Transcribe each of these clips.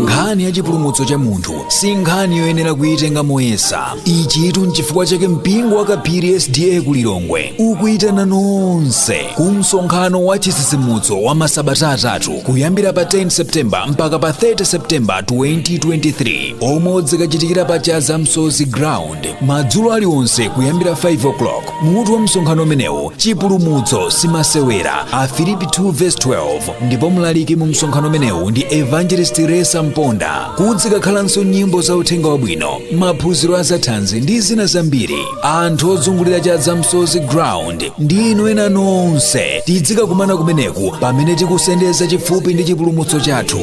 Nkhani ya chipulumutso cha munthu si nkhani yoyenera kuyitenga moyesa. Ichitu n'chifukwa chake mpingo wa Kaphiri SDA ku Lilongwe ukuyitana nonse ku msonkhano wa chisisimuso wa masabata atatu kuyambira pa 10 Septemba mpaka pa 30 Septemba 2023 omwe udzikachitikira pa Chaza Msozi Ground madzulo aliwonse kuyambira 5 o'clock. Mutu wa msonkhano umenewu chipulumutso simasewera, Afilipi 2:12, ndipo mlaliki mu msonkhano umenewu ndi Evangelist Resa Mponda. Kudzikakhalanso nyimbo za uthenga wabwino, maphunziro azathanzi ndi zina zambiri. Anthu ozungulira Chaza Msozi Ground ndi inu ena nonse tidzikakumana kumeneku pamene tikusendeza chifupi ndi chipulumutso chathu.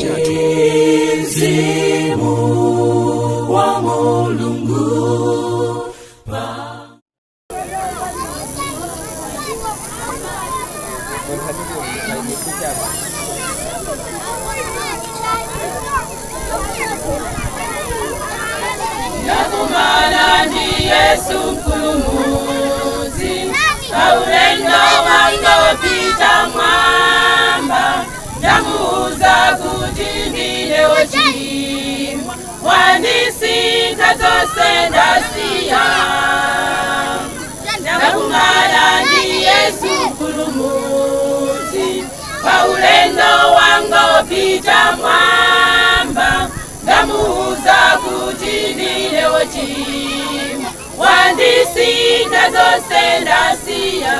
Nakumana ndi Yesu mkulumuzi, kaulendo wanga wapita mwamba, ndamuuza kuti ndine wochimwa, wanisika zonse ndasiya. Nakumana ndi Yesu mkulumuzi, kaulendo wanga wapita mwamba, ndamuuza kuti ndine wochimwa, wanisika zonse ndasiya.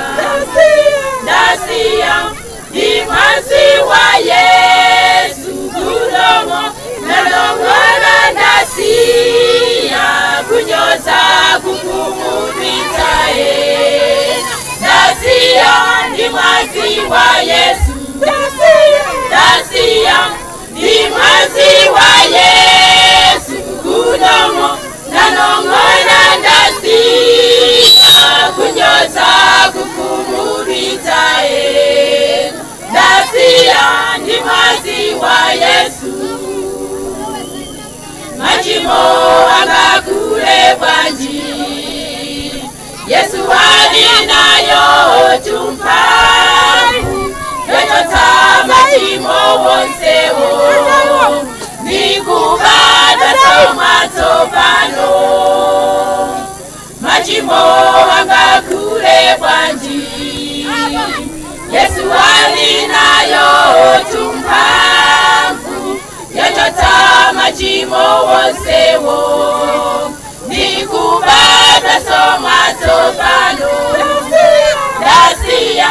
Ndi mwazi wa Yesu kulomo nalong'ona ndasiya, kunyoza kukumupita ndasiya. Ndi mwazi wa Yesu ndasiya, ndi mwazi wa Yesu kulomo nalong'ona ndasiya, kunyoza kukumupita ndasiya. Ndi mwazi wa Yesu machimo angakule bwanji, Yesu ali nayo tumphamvu yochotsa machimo wonsewo, nikubadwa tsopano. Machimo angakule bwanji, Yesu ali nayo tumphamvu yochotsa machimo wonsewo, nikubadwa tsopano. Ndasiya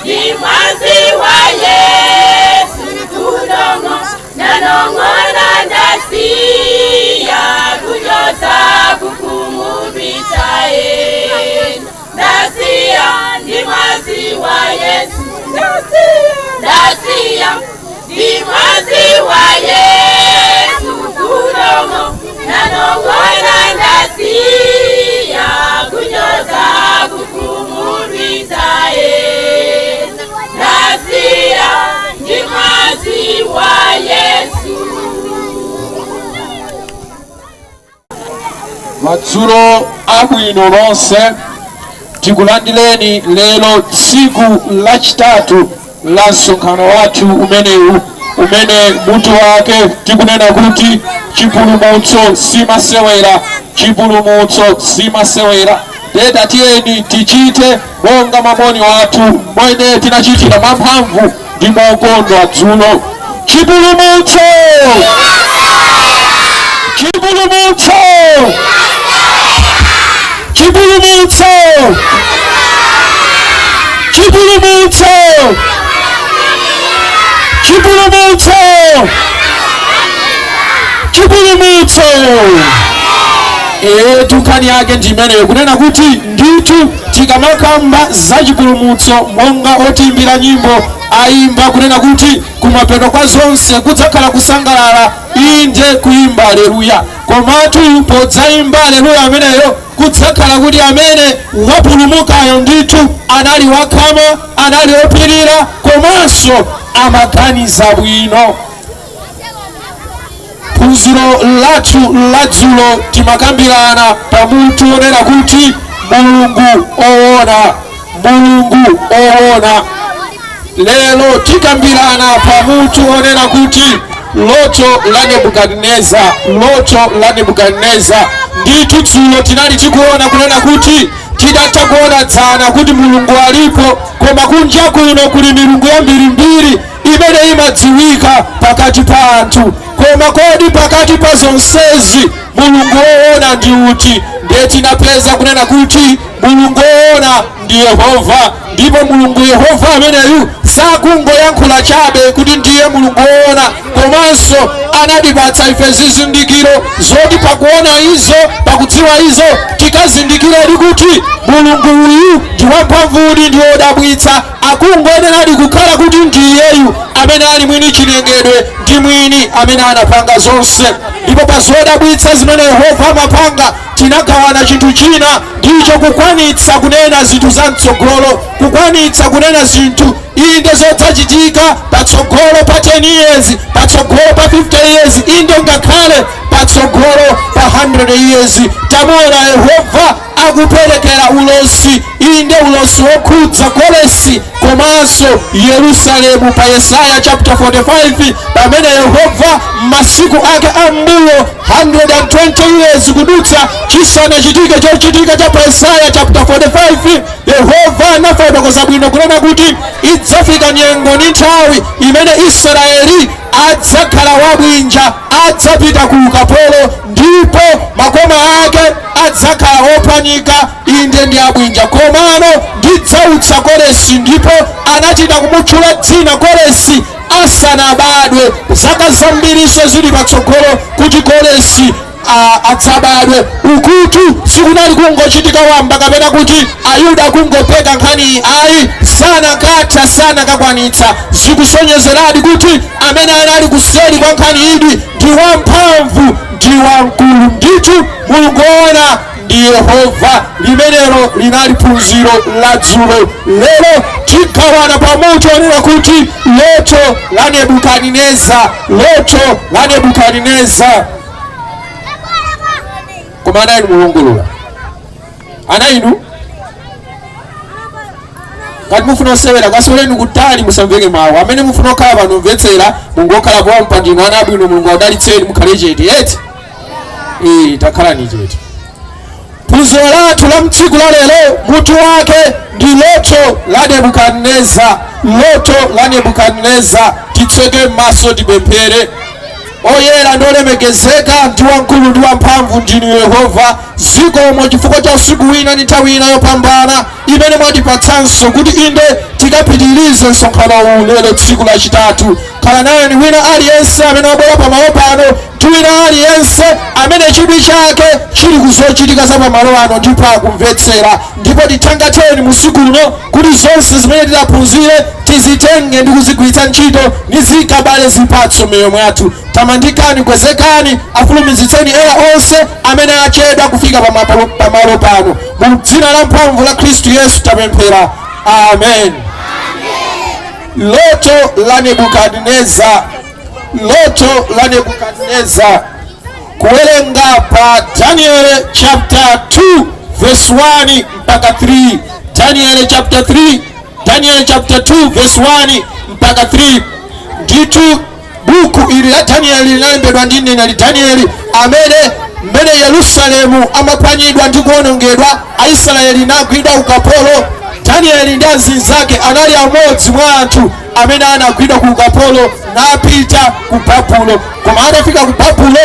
ndi mwazi wa Yesu kulomo nalong'ona ndasiya, kunyoza kukumupita ndasiya. Ndi mwazi wa Yesu ndasiya, ndi mwazi wa Yesu kulomo nalong'ona ndasiya, kunyoza kukumupita ndasiya. Ndi mwazi wa Yesu. Madzulo abwino lonse, tikulandireni lero tsiku lachitatu la msonkhano wathu umenewu umene mutu wake tikunena kuti chipulumutso simasewera, chipulumutso simasewera. Leta tiyeni tichite monga mamoni wathu mwene tinachitira mwamphamvu ndi mokondwa dzulo. Chipulumutso! Chipulumutso! Chipulumutso! Chipulumutso! Chipulumutso! Chipulumutso! Tukani yake ndimeneyo kunena kuti ndithu tikamakamba za chipulumutso monga otiimbira nyimbo ayimba kunena kuti kumapeto kwa zonse kudzakhala kusangalala, inde kuimba haleluya. Komatu podzayimba haleluya ameneyo kudzakhala kuti amene wapulumukayo ndithu anali wakhama, anali opirira, komanso amaganiza bwino. Phunziro lathu ladzulo timakambirana pamutu onena kuti Mulungu owona, Mulungu owona. lelo tikambirana pamutu onena kuti loto la Nebukadneza. Loto la Nebukadneza nditu dzulo tinali tikuona kunena kuti tidatha kuona dzana kuti mulungu alipo, koma kunja kuno kuli milungu yambirimbiri imene imadziwika pakati pa anthu. Koma kodi pakati pa zonsezi mulungu woona ndi uti? Ndiye tinapeza kunena kuti mulungu woona ndi Yehova, ndipo mulungu Yehova ameneyu sakungoyankhula chabe kuti ndiye mulungu woona, komanso anatipatsa ife zizindikiro zoti pakuona izo, pakudziwa izo, tikazindikira kuti mulungu uyu ndi wamphamvudi, ndi wodabwitsa, akungoyenera kukhala kuti ndiyeyu amene ali mwini chilengedwe ndi mwini amene anapanga zonse. Ndipo pa zodabwitsa zimene Yehova amapanga tinagawana chinthu china, ndicho kukwanitsa kunena zinthu za mtsogolo, kukwanitsa kunena zinthu inde zodzachitika patsogolo pa 10 years, patsogolo pa 50 years, inde ngakhale patsogolo pa 100 years. Tamuona Yehova akuperekera ulosi, inde ulosi wokhudza Koresi komanso Yerusalemu. Pa Yesaya chapter 45 pamene Yehova masiku ake ambuyo 120 years kudutsa chisanachitike chochitika cha pa Yesaya chapter 45, Yehova anafotokoza bwino kunena kuti idzafika nyengo ndi nthawi imene Israeli adzakhala wabwinja, adzapita ku ukapolo, ndipo makoma ake adzakhala ophwanyika, inde ndi abwinja. Komano ndidzautsa Koresi, ndipo anachita kumutchula dzina Koresi asanabadwe, zaka zambiriso zili patsogolo kuti Koresi adzabadwe. Ukutu sikunali kungochitika wamba kapena kuti Ayuda kungopeka nkhani ayi, sanakatha sanakakwanitsa. Zikusonyezeradi kuti amene anali kuseri kwa nkhani idi ndi wamphamvu, ndi wamkulu. Ndithu mulungu woona ndi Yehova. Limenelo linali phunziro la dzulo. Lero tigawana pamutu onena kuti loto la Nebukadneza. Loto la Nebukadneza. Koma anainu mulungulula anainu ngati mufuna osewera kasoleni kutali musamveke mawu. Amene mufuna okhala pano mvetsera mungokhala pompa, ndinu ana abwino, mulungu adalitseni mukhale chete. Yeti takhalani chete. Phunziro lathu la mtsiku la lero mutu wake ndi loto la Nebukadneza. Loto la Nebukadneza. Titseke maso tipemphere. Oyera ndolemekezeka ndi wamkulu ndi wamphamvu ndinu Yehova. Zikomo chifukwa cha usiku wina ndi nthawi ina yopambana imene mwatipatsanso kuti inde tikapitirize msonkhano uwu lero tsiku lachitatu. Khala nayo ni wina aliyense amene wabwera pamalo pano, ndi wina aliyense amene chidwi chake chili kuzochitika za pamalo ano ndipo akumvetsera. Ndipo tithangateni musiku uno kuti zonse zimene tidaphunzire tizitenge ndi kuzigwiritsa ntchito nizikabale zipatso m'miyoyo mwathu. Tamandikani, kwezekani, afulumizitseni ena onse amene achedwa kufika pamalo pano. Mu dzina la mphamvu la Khristu Yesu tapemphera, amen. Loto la Nebukadneza. Loto la Nebukadneza. Kuwerenga pa Daniel chapter 2 verse 1 mpaka 3. Daniel chapter 3, Daniel chapter 2 verse 1 mpaka 3. Nditu buku ili la Daniel linalembedwa ndi mneneri Daniel amene mbele Yerusalemu amaphwanyidwa ndi kuonongedwa, Aisraeli nagwidwa ukapolo. Daniel ndi anzake anali amodzi mwa anthu amene anagwidwa ku ukapolo napita ku Babulo. Koma atafika ku Babulo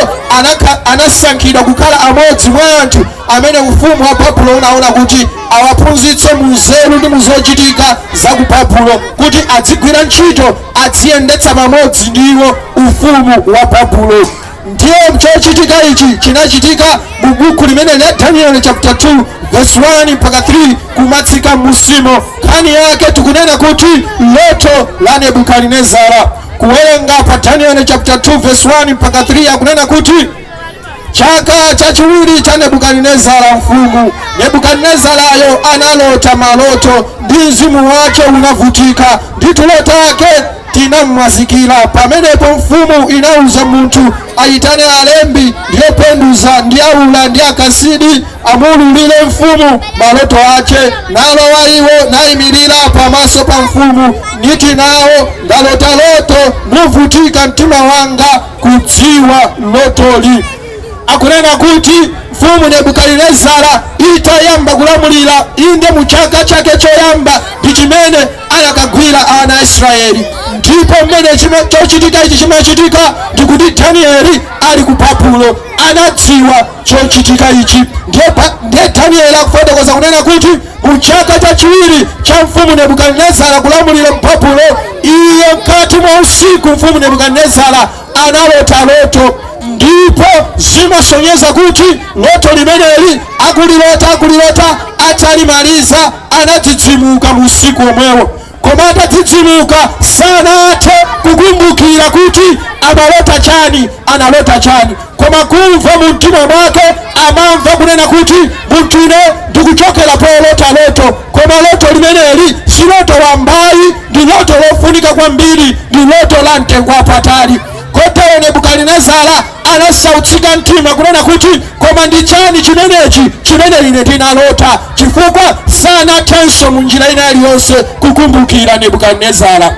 anasankhidwa kukhala amodzi mwa anthu amene ufumu wa Babulo unaona kuti awaphunzitse mu nzeru ndi muzochitika za ku Babulo, kuti adzigwira ntchito, adziyendetsa pamodzi ndiwo ufumu wa Babulo. Ndiyo chochitika ichi chinachitika mu buku limene la Daniel chapter 2 verse 1 mpaka 3 kumatsika musimo. Nkhani yake tikunena kuti loto la Nebukadnezara. Kuwerenga pa Daniel chapter 2 verse 1 mpaka 3 akunena kuti chaka chachiwiri cha Nebukadnezara mfumu. Nebukadnezarayo analota maloto ndi mzimu wake unavutika, ndi tulo take tinamwazikira. Pamenepo mfumu inauza munthu ayitane alembi ndi openduza ndi aula ndi akasidi amululire mfumu maloto ace. Nalowa iwo nayimirira pamaso pa mfumu niti nawo ndalota loto nuvutika mtima wanga kudziwa lotoli. Akunena kuti mfumu Nebukadinezara itayamba kulamulira inde mu chaka chake choyamba ndi chimene anakagwira ana a Israeli. Ndipo mmene chochitika ichi chimachitika ndikuti Danieli ali ku Babulo anadziwa chochitika ichi. Ndiye Danieli akufotokoza kunena kuti mu chaka chachiwiri cha mfumu Nebukadinezara kulamulira mu Babulo, iye mkati mwa usiku mfumu Nebukadinezara analota loto, ndipo zimasonyeza kuti loto limeneli akulilota atalimaliza anadzidzimuka mu usiku omwewo. Koma atadzidzimuka sanathe kukumbukira kuti analota chani. Koma kumva mu mtima mwake amamva kunena kuti muntune ndikuchokera polota loto. Koma loto limeneli si loto wambayi, ndi loto lofunika kwambiri, ndi loto la mtengo wapatali. Kotero Nebukadinezara anasautsika mtima kunena kuti koma ndi chani chimenechi chimene ine ndinalota, chifukwa sanathenso mu njira ina iliyonse kukumbukira Nebukadinezara.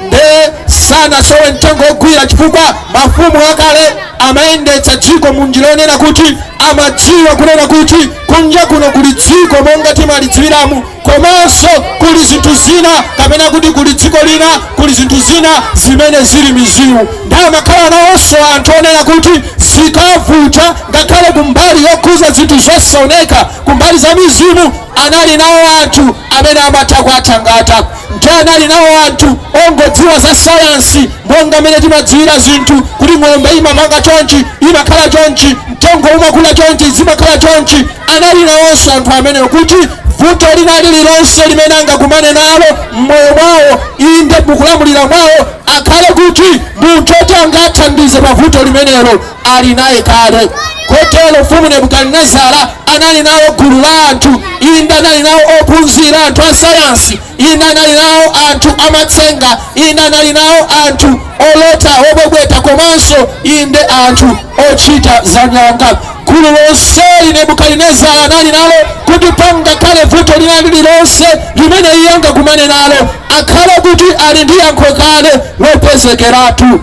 Nde sanasowe mtengo ogwira, chifukwa mafumu akale amayendetsa dziko mu njira yonena kuti amadziwa kunena kuti kunja kuno kuli dziko monga timalidziwiramu, komanso kuli zinthu zina kapena kuti kuli dziko lina kuli zinthu zina zimene zili mizimu. Ndi amakhala nawonso anthu onena kuti zikavuta ngakhale kumbali yokhuza zinthu zosaoneka, kumbali za mizimu anali nawo anthu amene amatha kuathangata. Ndi anali nawo anthu ongodziwa za sayansi monga amene timadziwira zinthu kuti ng'ombe imamanga chonchi imakhala chonchi, mtengo umakula chonchi zimakhala chonchi. Anali nawonso anthu amenewo kuti vuto lina lililonse limene angakumane nalo mmoyo mwawo inde mukulamulira mwawo akhale kuti munthu oti angathandize pa vuto limenelo ali naye kale. Kotero mfumu Nebukadinezara anali nawo gulu la anthu, inde anali nawo ophunzira anthu a sayansi, inde anali nawo anthu amatsenga, inde anali nawo anthu olota obwebweta, komanso inde anthu ochita za nyanga. Gulu lonseli Nebukadinezara anali nalo kuti pangakhale vuto lina lililonse limene iye angakumane nalo akhale kuti ali ndi yankho kale lopezekeratu.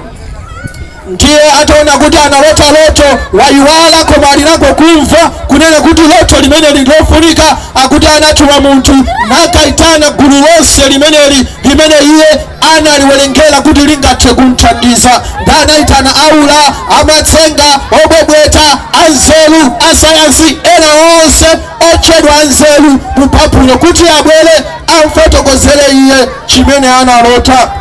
Ndiye ataona kuti analota loto wayiwala, koma alinako kumva kunena kuti loto limene lilofunika, akuti anatuma munthu nakayitana gulu lonse limeneli limene iye analiwerengera kuti lingathe kumthandiza. Ndi anayitana aula, amatsenga, obwebweta, anzeru, asayansi ena onse otchedwa anzeru mu Babulo kuti abwere amfotokozere iye chimene analota.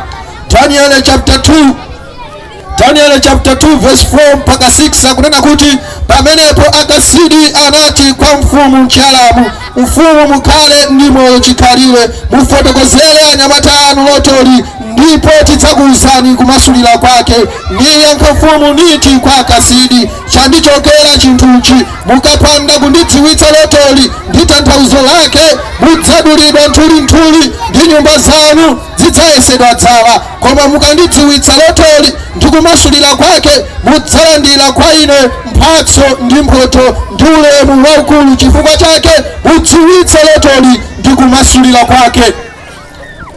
Daniel chapter 2 verse 4 mpaka 6 akunena kuti pamenepo akasidi anati kwa mfumu mchalamu, mfumu mukhale ndi moyo chikhalire, mufotokozere anyamata anu lotoli ndipo tidzakuwuzani kumasulira kwake. Niyankha mfumu niti kwa akasidi, chandichokera chinthuchi, mukapanda kundidziwitsa lotoli ndi tanthauzo lake mudzadulidwa nthulinthuli ndi nyumba zanu zidzayesedwa dzala. Koma mukandidziwitsa lotoli ndi kumasulira kwake mudzalandira kwa ine mphatso ndi mphotho ndi ulemu waukulu. Chifukwa chake mudziwitse lotoli ndi kumasulira kwake.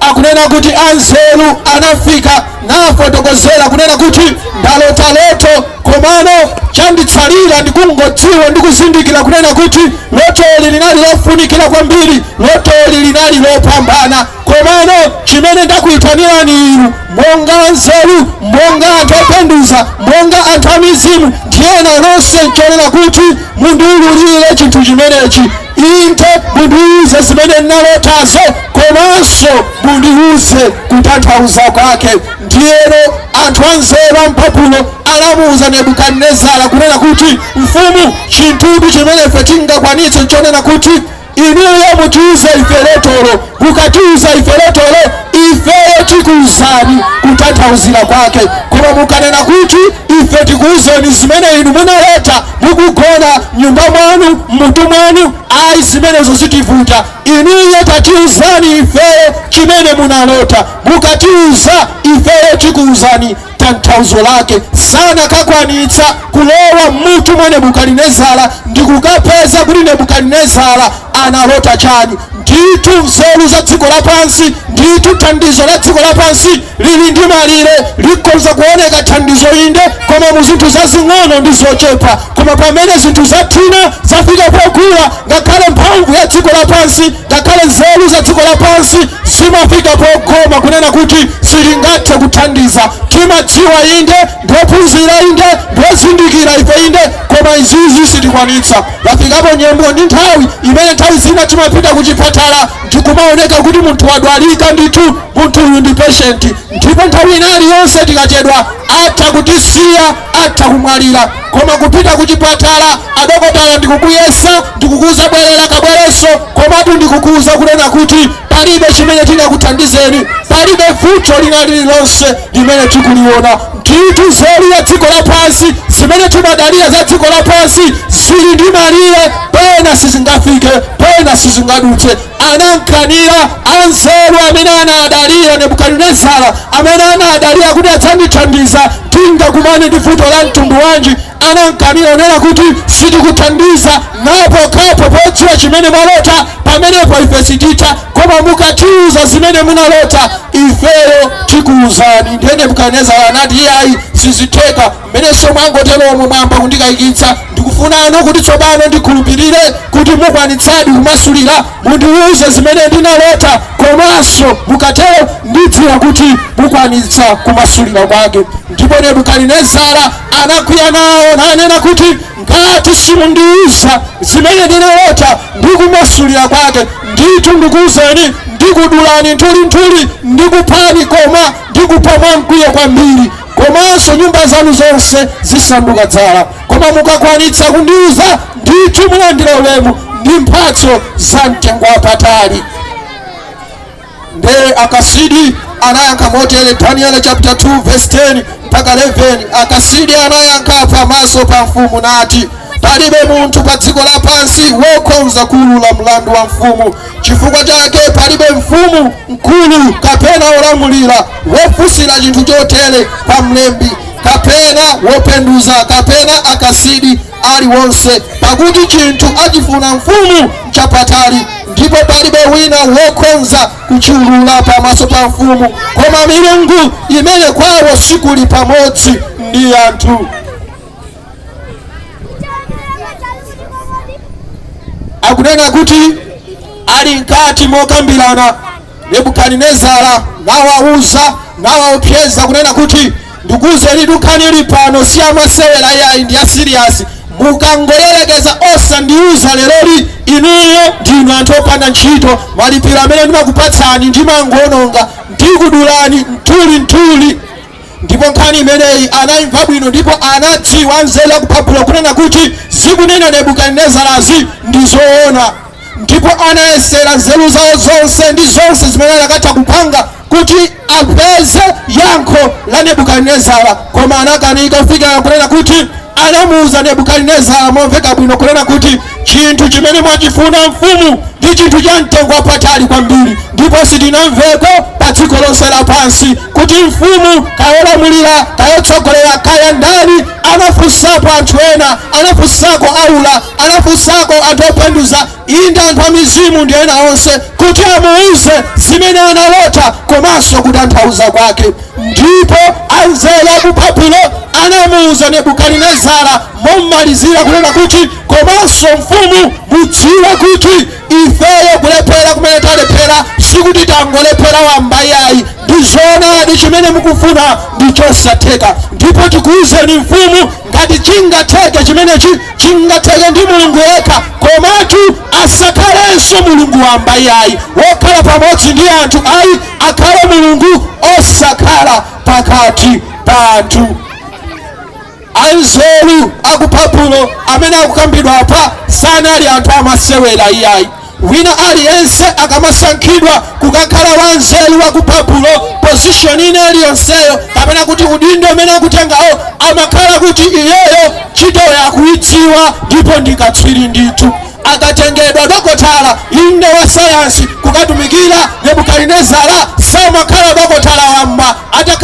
Akunena kuti anzeru anafika nafotokozera kunena kuti ndalota loto, komano chanditsalira ndikungodziwa ndikuzindikira kunena kuti lotoli linali lofunikira kwambiri, lotoli linali lopambana. Komano chimene ndakuyitanirani inu monga anzeru, monga anthu openduza, monga anthu amizimu, ndiyena nonse nchonena kuti mundiwululire chinthu chimenechi. Inde mundiwuze zimene ndinalotazo, komanso mundiwuze kutanthauza kwake. Ndiyeno anthu anzeru a Babulo anamuwuza Nebukadinezara kunena kuti mfumu, chinthu chimene ife tingakwanitse nchonena kuti inuyo mutiwuze ife lotolo. Mukatiwuza ife lotolo, ifeyo tikuwuzani kutanthauza kutanthauzira kwake. Koma mukanena kuti ife tikuuzeni zimene inu munaleta mukugona nyumba mwanu mmutu mwanu, ayi zimenezo zitivuta. Inuyo tatiuzani ifeyo chimene munalota, mukatiuza ifeyo tikuuzani tanthauzo lake. Sana kakwanitsa kulowa mmutu mwa Nebukadinezara ndikukapeza kuti Nebukadinezara analota chani. Nditu nzeru za dziko lapansi, nditu thandizo la dziko lapansi lili ndi malire, likhoza kuoneka thandizo inde koma mu zinthu zazing'ono ndi zochepa. Koma pamene zinthu zathina zafika pokula, ngakhale mphamvu ya dziko lapansi, ngakhale nzeru za dziko lapansi zimafika pogoma kunena kuti silingathe kuthandiza. Timadziwa inde, ndophunzira inde, ndozindikira ife inde, koma izizi sitikwanitsa. Yafikapo nyengo ndi nthawi imene nthawi zina timapita kuchipatala ndikumaoneka kuti munthu wadwalika ndithu, munthu uyu ndi patient, ndipo nthawi iliyonse tikachedwa atha kutisiya, atha kumwalira. Koma kupita kuchipatala adokotala ndikukuyesa, ndikukuza bwerera kabwereso, komatu ndikukuza kunena kuti palibe chimene tingakuthandizeni, palibe vuto lina lililonse limene tikuliona. Nditu nzeru ya dziko lapansi, zimene timadalira za dziko lapansi zili ndi malire, pena sizingafike, pena sizingadutse. Anamkanira anzeru amene anadalira Nebukadinezara, amene anadalira kuti adzandithandiza tingakumane ndi vuto la mtundu wanji. Anamkanira onena kuti sitikuthandiza napo kapo podziwa chimene mwalota, pamenepo ife sititha, koma mukatiuza zimene munalota ifeyo tikuuzani. Ndiye Nebukadinezara anati ayi sizitheka, mmenenso mwangoteromo mwamba kundikayikitsa. Ndikufunano kuti tsopano ndikhulupirire kuti mukwanitsadi kumasulira, mundiuze zimene ndinalota, komanso mukatero ndidziwa kuti mukwanitsa kumasulira kwake. Ndipo Nebukadinezara anakwiya nawo nanena kuti ngati simundiuza zimene ndinalota ndikumasulira kwake, ndithu ndikuuzeni ndikudulani nthulinthuli, ndikuphani koma ndikupha mwamkwiyo kwambiri, komanso nyumba zanu zonse zisanduka dzala. Koma mukakwanitsa kundiuza ndithu mulandira ulemu ndi mphatso za mtengo wapatali. Nde Akasidi anayankha motere, Daniel chapter 2 verse 10 mpaka 11. Akasidi anayankha pamaso pa mfumu nati, palibe munthu pa dziko lapansi wokonza kuulula mlandu wa mfumu. Chifukwa chake palibe mfumu mkulu kapena olamulira wofunsira chinthu chotere kwa mlembi, kapena wopenduza, kapena akasidi aliwonse, pakuti chinthu achifuna mfumu chapatali, ndipo palibe wina wokonza kuchiulula pamaso pa mfumu, koma milungu imene kwawo sikuli pamodzi ndi anthu. Akunena kuti ali nkati mokambirana, Nebukadinezara nawauza nawaopseza kunena kuti ndikuuzeni dukhani pano si amasewera yayi ndi asiriasi. Mukangoyerekeza osandiuza leroli inuyo ndinu anthu opanda ntchito, malipiro amene ndimakupatsani ndimangoononga, ndikudulani nthulinthuli. Ndipo nkhani imeneyi anayimva bwino, ndipo anadziwa nzeru yakuphaphula kunena kuti zikunena Nebukadinezarazi ndi zoona. Ndipo anayesera nzeru zawo zonse ndi zonse zimene anakatha kupanga kuti apeze yankho la Nebukadinezara, koma anakanika kufika kunena kuti anamuuza Nebukadinezara momveka bwino kunena kuti chinthu chimene mwachifuna mfumu ndi chinthu cha mtengo wapatali kwambiri, ndipo sitinamveko pa dziko lonse lapansi kuti mfumu kayolamulira kayotsogolera kaya ndani anafunsapo anthu ena, anafunsako aula, anafunsako anthu openduza, inde anthu amizimu ndi ena onse, kuti amuuze zimene analota komanso kutanthauza kwake. Ndipo anzeru akuphaphula anamuuza Nebukadinezara momalizira kunena kuti komanso mfumu mudziwe kuti ifeyo kulephera kumene talephera sikuti tangolephera wambayayi, ndi zoonadi chimene mukufuna ndi chosatheka. Ndipo tikuuzeni mfumu ngati chingatheke chimenechi chingatheke ndi mulungu yekha, komatu asakhalenso mulungu wambayayi wokhala pamodzi ndi anthu, ayi akhale mulungu osakhala pakati pa anthu. Anzeru akuphaphula amene akukambidwa apa sanali anthu amasewera iyayi. wina aliyense akamasankhidwa kukakhala wanzeru wa ku Babulo position ine iliyonseyo kapena kuti udindo umene akutengawo amakhala kuti iyeyo ntchito yakuidziwa ndipo ndikatswiri ndithu. Akatengedwa dokotala inde wa sayansi kukatumikira Nebukadinezara samakhala dokotala wamba.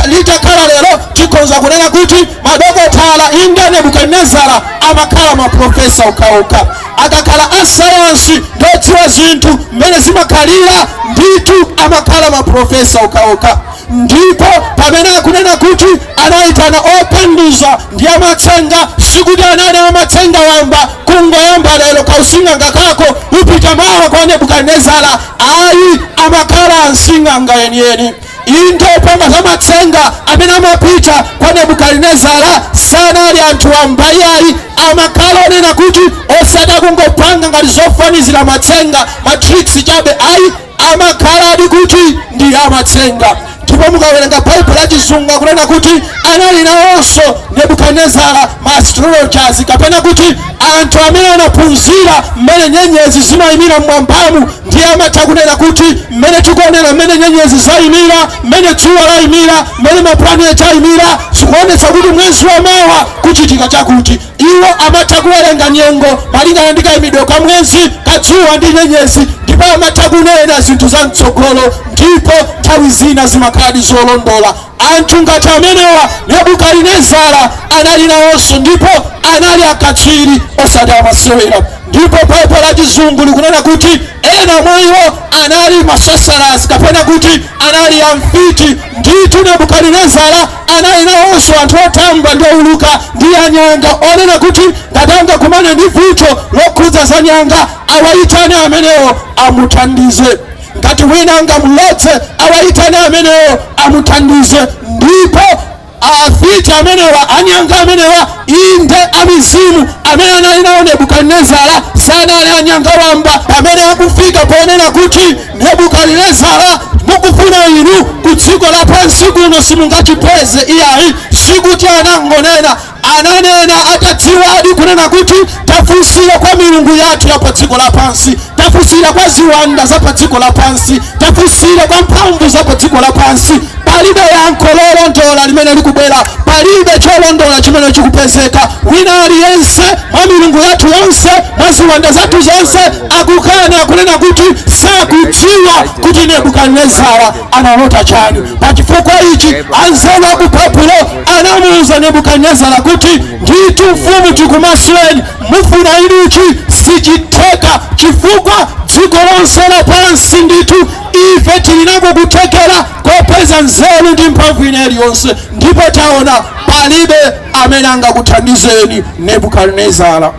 Litakhala lero tikhoza kunena kuti madokotala inde Nebukadinezara amakhala maprofesa ukaoka. Akakhala asayansi ndodziwa zinthu mmene zimakhalira ndithu amakhala maprofesa ukaoka. Ndipo pamene akunena kuti anayitana opanduza ndi amatsenga, sikuti anali amatsenga wamba kungoyamba lero kausing'anga kako upita mawa kwa Nebukadinezara. Ayi, amakhala ansing'anga yeniyeni. Inde pamba za matsenga amene amapita kwa Nebukadinezara sanali anthu wambayayi, amakhala onena kuti osati kungopanga ngati zofanizira matsenga matrix chabe. Ayi, amakhala adi kuti ndi amatsenga. Ndipo mukawerenga Bible la Chizungu akunena kuti anali nawonso Nebukadinezara ma astrologers kapena kuti anthu amene anaphunzira mmene nyenyezi zimayimira mmwambamu. Ndiye amatha kunena kuti mmene tikuonera mmene nyenyezi zayimira, mmene dzuwa layimira, mmene maplaneti ayimira, zikuonetsa kuti mwezi wa mawa kuchitika chakuti. Iwo amatha kuwerenga nyengo malingana ndi kayimidwe ka mwezi, ka dzuwa ndi nyenyezi, ndipo amatha kunena zinthu za mtsogolo, ndipo nthawi zina zimakhala zolondola. Anthu ngati amenewa Nebukadinezara anali nawonso, ndipo anali akatswiri osati amasewera. Ndipo Bible la Chizungu likunena kuti ena mwa iwo anali masorcerers kapena kuti anali amfiti. Ndithu Nebukadinezara anali nawonso anthu otamba ndi owuluka ndi anyanga, onena kuti ngatanga kumane ndi vuto lokhudza za nyanga awayitane amenewo amuthandize. Ngati wina angamulotse awayitane amenewo amuthandize. Ndipo afiti amenewa, anyanga amenewa, inde amizimu amene anali nawo Nebukadinezara sanali anyanga wamba. Pamene akufika ponena kuti Nebukadinezara mukufuna inu ku dziko lapansi kuno simungachipeze, iyayi, sikuti anangonena, ananena atadziwadi kunena kuti tafunsira kwa milungu yathu ya pa dziko lapansi, tafunsira kwa ziwanda za pa dziko lapansi, tafunsira kwa mphamvu za pa dziko lapansi. Palibe yankho lolondola limene likubwera, palibe cholondola chimene chikupezeka. Wina aliyense mwa milungu yathu yonse, mwa ziwanda zathu zonse, akukana kunena kuti sakudziwa kuti Nebukadinezara analota chani. Pa chifukwa ichi anzeru a ku Babulo anamuwuza Nebukadinezara kuti ndithu mfumu tikumasweni, mufuna inuchi sichitheka, chifukwa dziko lonse lapansi ndithu ife tilinako kuthekera kopeza nzeru ndi mphamvu ina iliyonse. Ndipo taona palibe amene angakuthandizeni Nebukadinezara.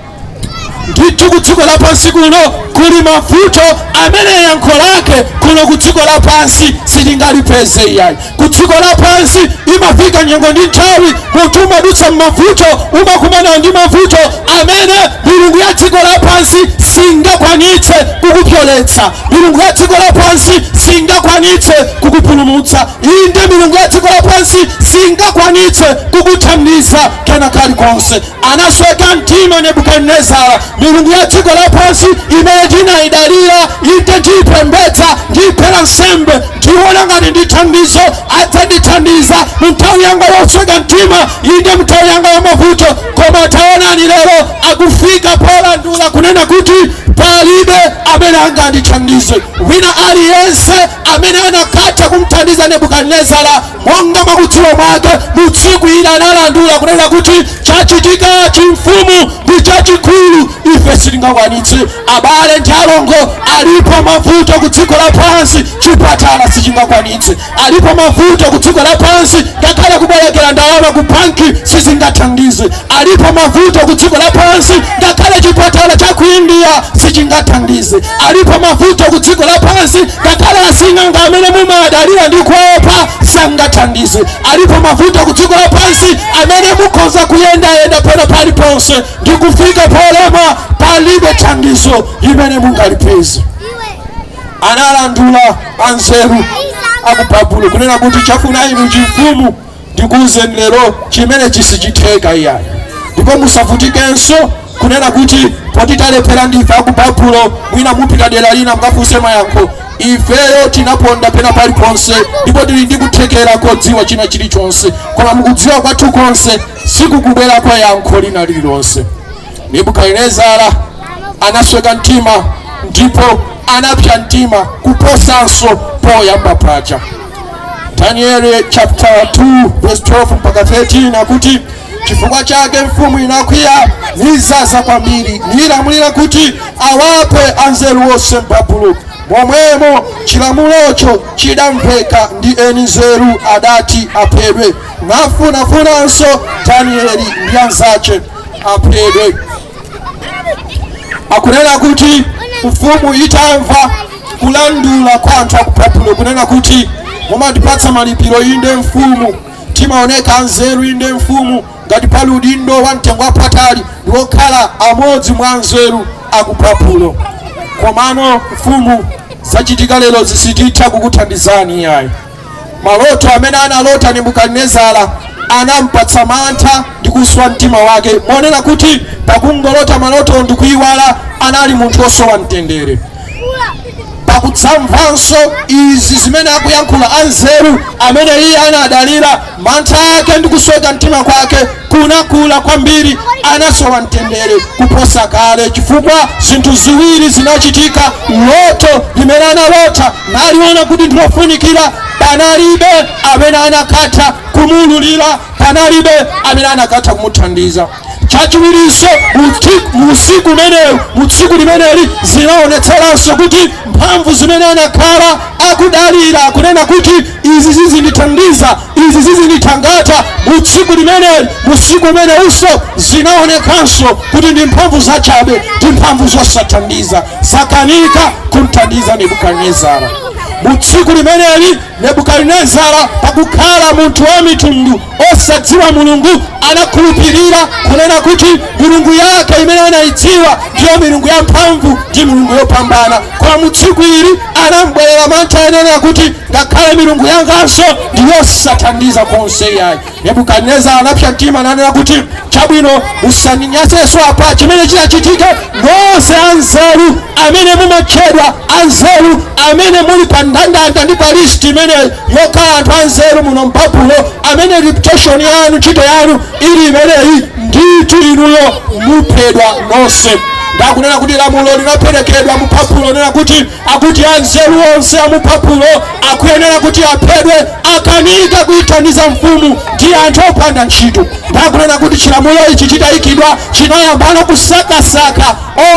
Ndithu ku dziko lapansi kuno kuli mavuto amene yankho lake kuno ku dziko lapansi sitingalipeze iyayi. Ku dziko lapansi imafika nyengo ndi nthawi munthu umadutsa m'mavuto, umakumana ndi mavuto amene milungu ya dziko lapansi singakwanitse kukupyoletsa, milungu ya dziko lapansi singakwanitse kukupulumutsa, inde milungu ya dziko lapansi singakwanitse kukuthandiza kena kalikonse. Anasweka mtima Nebukadinezara milungu ya dziko lapansi imene tinayidalira, inde ndiyipembedza, ndiyiphera nsembe, ndiyiona ngati ndi thandizo, adzandithandiza mu nthawi yanga yosweka mtima, inde mu nthawi yanga ya mavuto. Koma taonani lero akufika polandula kunena kuti palibe amene angandithandize. Wina aliyense amene anakatha kumthandiza Nebukadinezara monga makudziwa mwake mu tsiku ila analandula kunena kuti chachitika chimfumu ndi chachikulu, ife sitingakwanitse. Abale ndi alongo, alipo mavuto ku dziko lapansi, chipatala sichingakwanitse. Alipo mavuto ku dziko lapansi, ngakhale kubwerekera ndalama ku banki sizingathandize. Alipo mavuto ku dziko lapansi, ngakhale chipatala cha ku India sichingathandize. Alipo mavuto ku dziko lapansi, ngakhale asing'anga amene mumadalira ndi kuopa sangathandize. Alipo mavuto ku dziko lapansi amene mukhoza kuyendayenda pano paliponse ndi kufika polema, palibe thandizo imene mungalipeze. Analandula anzeru a ku Babulo kunena kuti chafuna inu chimfumu ndikuwuzeni lero chimene chisichitheka iyayi, ndipo musavutikenso kunena kuti poti talephera ndife aku Babulo mwina mupita dera lina mkafunse mayankho. Ifeyo tinaponda pena paliponse ndipo tili ndi kuthekera kodziwa china chilichonse, koma mukudziwa kwathu konse sikukubwerako yankho lina lililonse. Nebukadinezara anasweka mtima ndipo anapsa mtima kuposanso poyamba paja. Daniel chapter 2 verse 12 mpaka 13 akuti chifukwa chake mfumu inakwiya nizaza kwambiri nilamulira kuti awape anzeru wonse m'Babulo. Momwemo chilamulocho chidamveka ndi eni nzeru adati aphedwe. Nafunafunanso Danieli ndi anzace aphedwe. Akunena kuti mfumu itamva kulandula kwa anthu aku Babulo kunena kuti mumatipatsa malipiro inde mfumu, timaoneka anzeru inde mfumu, ngati pali udindo wa mtengo wapatali ndiwokhala amodzi mwa anzeru aku Babulo. Komano mfumu zachitika lero zisititha kukuthandizani yayi. Maloto amene analota Nebukadinezara anampatsa mantha ndi kuswa mtima wake, monena kuti pakungolota maloto ndi kuyiwala anali munthu osowa mtendere. Pakutsamvanso izi zimene akuyankhula anzeru amene iye anadalira, mantha ake ndi kusweka mtima kwake kunakula kwambiri, anasowa mtendere kuposa kale, chifukwa zinthu ziwiri zinachitika. Loto limene analota naliona kuti ndilofunikira, panalibe amene anakatha kumululira, panalibe amene anakatha kumuthandiza. Chachiwirinso mu tsiku limeneli zinaonetseranso kuti mphamvu zimene anakhala akudalira kunena kuti izi zizindithandiza, izi zizindithangata, mu tsiku limeneli, mu tsiku limeneuso zinaonekanso kuti ndi mphamvu zachabe, ndi mphamvu zosathandiza, zakanika kumthandiza Nebukadinezara. Mu tsiku limeneli Nebukadinezara pakukhala munthu wa mitundu osadziwa Mulungu anakhulupirira kunena kuti milungu yake imene anayidziwa ndiyo milungu ya mphamvu, ndi milungu yopambana. Koma mu tsiku ili anambwerera mantha enena kuti ngakhale milungu yanganso ndiyosathandiza konse yayi. Nebukadinezara anapsa mtima nanena kuti chabwino musandinyasenso apa chimene chinachitika. Nonse anzeru amene mumatchedwa anzeru, amene muli pa ndandanda ndi pa listi imene yokhala anthu anzeru muno m'Babulo, amene reputation yanu, ntchito yanu ili imeneyi, ndithu inuyo muphedwa nonse. Ndakunena kuti lamulo linaperekedwa mu Babulo nena kuti akuti anzeru onse amu Babulo akuyenera kuti aphedwe, akanika kuyithandiza mfumu ndi anthu opanda ntchito. Ndakunena kuti chilamulo ichi chitayikidwa chinayambana kusakasaka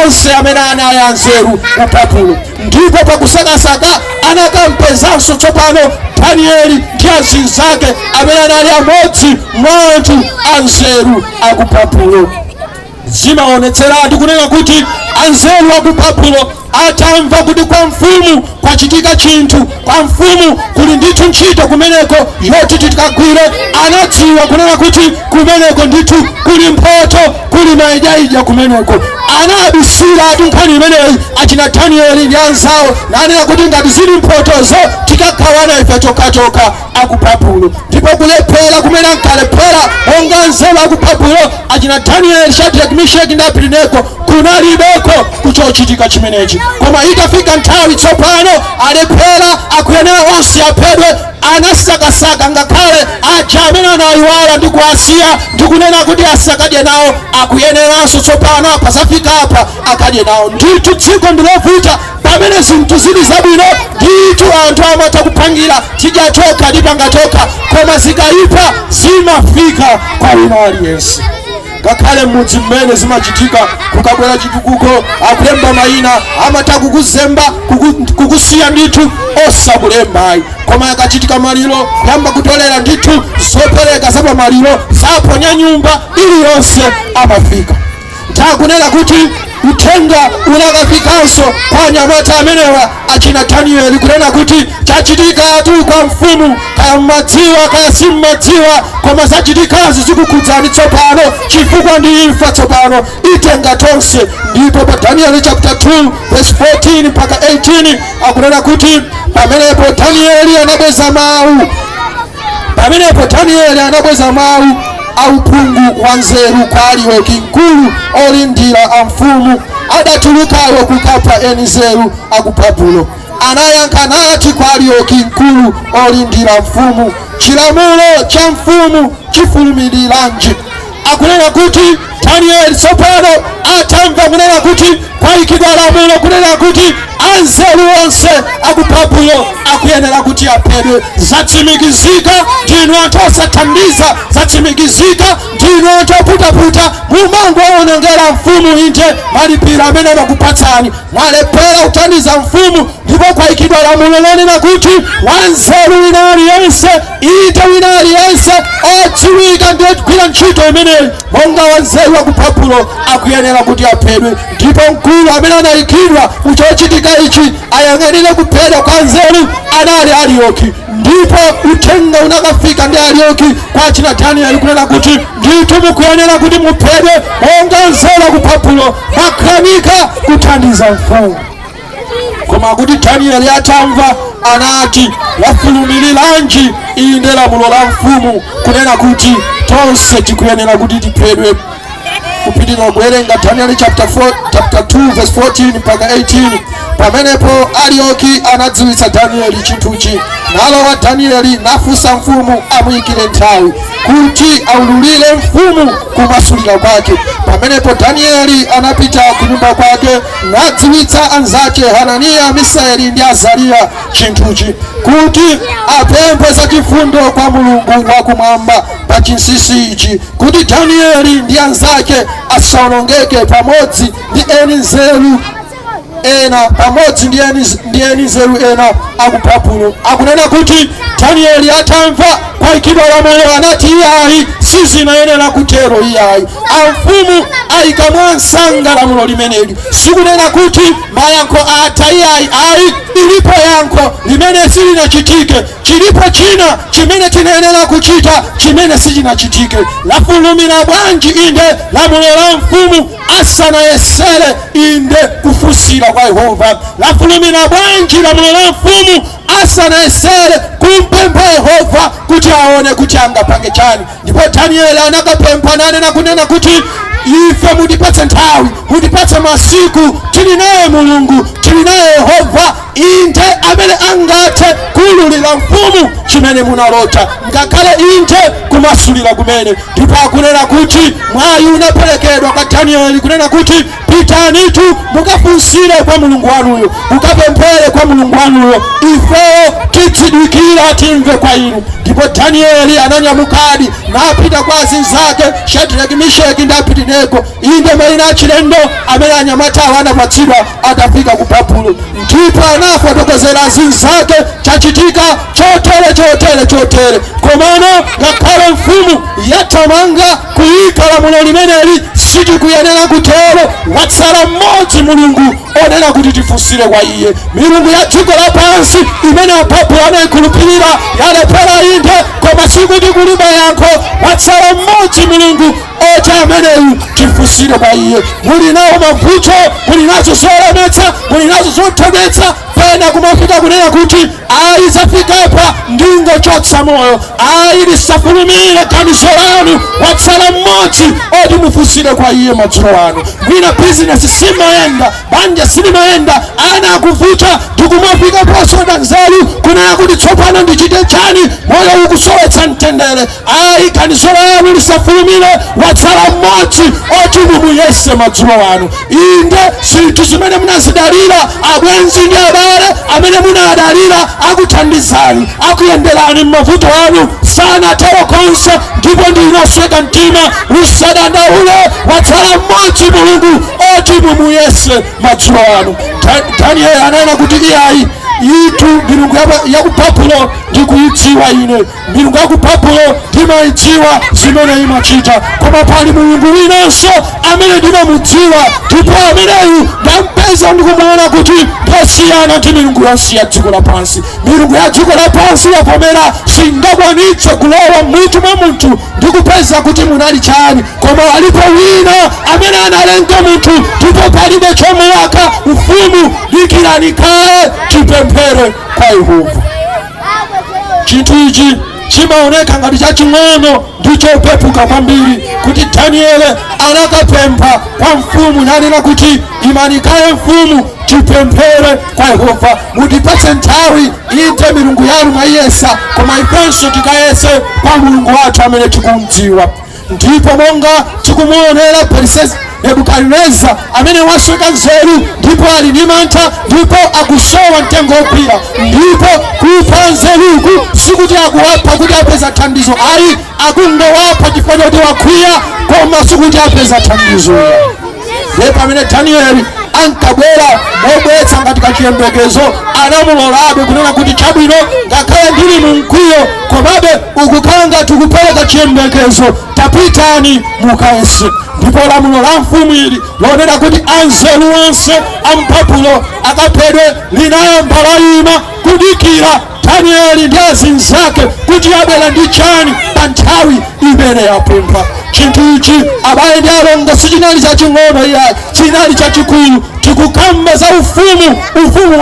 onse amene anali anzeru mu Babulo, ndipo pakusakasaka anakampezanso tsopano Danieli ndi anzake amene anali amodzi mwa anthu anzeru aku Babulo. Zimaonetseratu kunena kuti anzeru aku Babulo atamva kuti kwa mfumu kwachitika chinthu, kwa mfumu kuli ndithu ntchito kumeneko yoti tikagwire, anadziwa kunena kuti kumeneko ndithu kuli mphoto, kuli maidyaidya kumeneko. Anabisiratu nkhani imeneyi achina Danieli ndi anzawo nanena kuti ngati zili mphotozo tikagawana ife chokhachoka aku Babulo. Ndipo kulephera kumene ankalephera monga anzeru aku Babulo achina Danieli, Shadraki, Meshaki ndi Abedenego kunalibeko kuchochitika chimenechi. Koma itafika nthawi tsopano alephera, akuyenera onse aphedwe. Anasakasaka ngakhale aja amene anayiwala ndi kuwasiya ndi kunena kuti asakadye nawo, akuyeneranso tsopano pasafika apa akadye nawo. Ndithu dziko ndilovuta pamene zinthu zili zabwino, ndithu anthu amatha kupangira tidya tokha tipanga tokha, koma zikayipa zimafika kwa wina aliyense. Ngakhale mmudzi mmene zimachitika kukabwera chitukuko, akulemba mayina amatha kukuzemba kukusiya ndithu osakulembayi. Koma akachitika maliro yamba kutolera ndithu zopereka za pamaliro, zaponya nyumba iliyonse amafika. Ndakunena kuti uthenga unakafikanso kwa anyamata amenewa achina Danieli kunena kuti chachitikatu kwa mfumu, kaya mmadziwa kaya simmadziwa, koma zachitikazi zikukhudzani tsopano, chifukwa ndi imfa tsopano itenga tonse. Ndipo pa Daniel chapter 2 verse 14 mpaka 18 akunena kuti pamenepo Danieli anabweza mawu, aupungu wa nzeru kwaliwe kinkulu olindira amfumu adatulukayo kukapa eni nzeru akupabulo anayanka nati kwaliwe kinkulu olindira mfumu chilamulo cha mfumu chifulumiliranji akunena kuti Danieli sopano atamva kunena kuti kwaikidwa lamulo kunena kuti anzeru onse akupabulo akuyenera kuti apedwe. Zatsimikizika ndinu anthu osathandiza, zatsimikizika ndinu anthu oputaputa mumango onongera mfumu inde malipiro amene amakupatsani mwalephera kuthandiza mfumu ndipo kwaikidwa lamulo lonena kuti wanzeru wina aliyense inde wina aliyense odziwika ndi ogwira ntchito imeneyi monga wanzeru akupabulo akuyenera kuti apedwe. Ndipo mkulu amene anayikidwa kuchochitika ichi ayang'anire kuphedwa kwa nzeru anali Arioki. Ndipo uthenga unakafika ndi Arioki kwa china Danieli kunena kuti ndithu mukuyenera kuti muphedwe monga nzeru akupabulo makanika kuthandiza mfumu. Koma kuti Danieli atamva anati wafulumiliranji inde lamulo la mfumu kunena kuti tonse tikuyenera kuti tiphedwe. Kupitirira kuwerenga Daniel chapter 2 verse 14 mpaka 18 pamenepo Arioki anadziwitsa Danieli chinthuchi nalowa Danieli nafunsa mfumu amuyikire nthawi kuti aululire mfumu kumasulira kwake. Pamenepo Danieli anapita ku nyumba kwake nadziwitsa anzake Hananiya, Misaeli ndi Azariya chinthuchi kuti apemphe za chifundo kwa Mulungu wakumwamba pa chinsinsi ichi kuti Danieli ndi anzake asaonongeke pamodzi ndi eni nzeru ena pamodzi ndi eni nzeru ena akupabulo. Akunena kuti Danieli atamva kwaikidwa lamulo anati iyayi sizinayenera kutero iyayi amfumu ayikamwa nsanga lamulo limeneli sikunena kuti mayankho atha iyayi ayi ilipo yankho limene silinachitike chilipo china chimene tinayenera kuchita chimene sichinachitike. Lafulumira bwanji inde lamulo la mfumu asanayesere inde kufunsira kwa Yehova. Lafulumira bwanji lamulo la mfumu asanayesere kumpempha Yehova kuti aone kuti angapange chani. Ndipo Danieli anakapempha nanena kunena kuti ife mutipatse nthawi, mutipatse masiku, tili naye Mulungu, tili naye Yehova inde amene angathe kuululira mfumu chimene munalota ngakhale inde kumasulira kumene. Ndipo akunena kuti mwayi unaperekedwa kwa Danieli kunena kuti pitanitu mukafunsire kwa Mulungu wanuyo, mukapemphere kwa Mulungu wanuyo, ifeyo titsidwikira timve kwa inu. Ndipo Danieli ananyamukadi napita kwa azinzake Shadraki, Meshaki ndi Abedenego inde mayina achilendo amene anyamata anapatsidwa atafika ku Babulo. Ndipo anafotokozera azinzake chachitika chotere komano ngakhale mfumu yatamanga kuyika lamulo limeneli sitikuyenera kutero. Watsala mmodzi Mulungu onena kuti tifunsire kwa iye. Milungu ya dziko lapansi imene Ababulo anayikhulupirira yalephera inde koma sikuti kulibe yankho. Watsala mmodzi Mulungu oti ameneyu tifunsire kwa iye. Muli nawo mavuto, muli nazo zolemetsa, muli nazo zothodetsa pena kumafika kunena kuti ayi zafikepa ndingo chotsa moyo ayi lisafulumire kaniso lanu. Watsala mmodzi oti mufunsire kwa iye madzulo ano. Mwina bizinesi simayenda, banja silimayenda, ana akuvuta tikumafika posoda nzeru kunena kuti tsopano ndichite chani, moyo ukusowetsa mtendere. Ayi kaniso lanu lisafulumire. Watsala mmodzi oti mumuyese madzulo ano. Inde zinthu zimene munazidalira abwenzi ndi abale amene munadalira akuthandizani akuyenderani m'mavuto anu sanatero konse ndipo ndinosweka mtima usadandaule. Watsala mmodzi Mulungu oti mumuyese madzulo anu. Danieli anena kuti iyayi itu milungu ya ku Babulo ndikuyidziwa ine, milungu ya ku Babulo ndimayidziwa zimene imachita koma pali Mulungu winanso amene ndimamudziwa ndipo ameneyu ndampeza ndikumuona kuti ndosiyana ndi milungu yonse ya dziko lapansi. Milungu ya dziko lapansi yavomera singakwanitse kulowa m'mutu mwa munthu ndikupeza kuti munali chani, koma alipo wina amene analenga munthu ndipo palibe chomuwaka ufumu. Dikirani kaye tipemphere kwa Yehova. Chinthu ichi chimaoneka ngati chaching'ono ndi ndichopepuka kwambiri kuti Daniele anakapempha kwa mfumu nanena kuti imanikaye mfumu tipemphere kwa Yehova mutipatse nthawi inde milungu yanu mwayesa koma ifenso tikayese kwa mulungu wathu amene tikumdziwa. Ndipo monga tikumuonera Perses Nebukadineza amene wasweka nzeru ndipo ali ndi mantha ndipo akusowa mtengo wopira, ndipo kupha nzeruku sikuti akuwapha kuti apeza thandizo, ayi akungowapha chifukwa choti wakwiya koma sikuti apeza thandizo. Ndipo pamene Danieli ankabwera mobwetsa ngati kachiyembekezo anamulolabe kunena kuti chabwino ngakhale ndili mu mkwiyo komabe ukukhala ngati ukupereka chiyembekezo, tapitani mukayese. Ndipo lamulo la mfumu ili lonena kuti anzeru onse ampapulo akaphedwe linayamba layima kudikira Danieli ndi azinzake kuti abwera ndi chani pa nthawi imene yapempha. Chinthu ichi abale ndi alongo sichinali chaching'ono iyayi, chinali chachikulu. Tikukamba za ufumu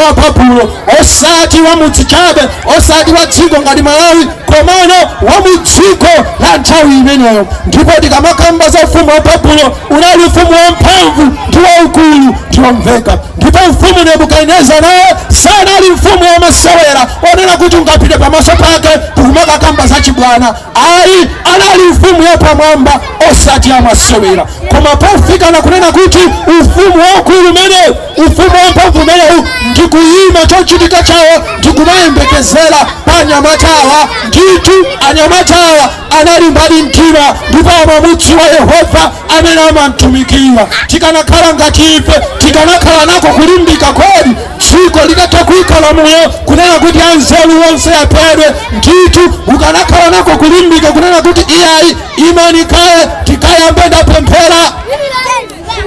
wa Babulo, osati wa mudzi chabe, osati wa dziko ngati Malawi, komano wa mudziko la nthawi imeneyo. Ndipo tikamakamba za ufumu wa Babulo unali ufumu wamphamvu ndi waukulu ndi wamveka. Ndipo mfumu Nebukadineza naye sanali mfumu wa masewera onena kuti ungapite pamaso pake kumakakamba za chibwana, ayi anali mfumu ya pamwamba osati ya masewera. Koma pofika na kunena kuti ufumu waukulu umenewu, ufumu wamphamvu umenewu ndikuyima chochitika chawo ndikumayembekezera pa anyamatawa. Ndithu anyamatawa anali mbali mtima ndipo amamudziwa Yehova amene amamtumikira. Tikanakhala ngati ife tikanakhala nako kulimbika kodi dziko litatha kuyikhala moyo kunena kuti anzeru onse aphedwe, ndithu ukanakhala nako kulimbika kunena kuti iyayi imanikaye tikayambe ndapemphera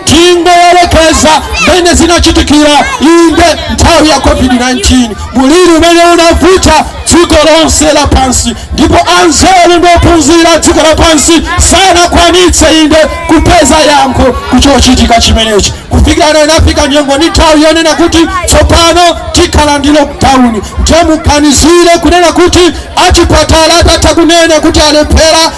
tingoyerekeza mene zinachitikira inde nthawi ya COVID-19 muliri umene unavuta dziko lonse lapansi. Ndipo anzeru ndi ophunzira dziko lapansi sanakwanitse inde kupeza yankho kuchochitika chimenechi. Kufikirana inafika nyengo ndi nthawi yonena kuti tsopano tikhala ndi lockdown. Muganizire kunena kuti achipatala atatha kunena kuti alephera,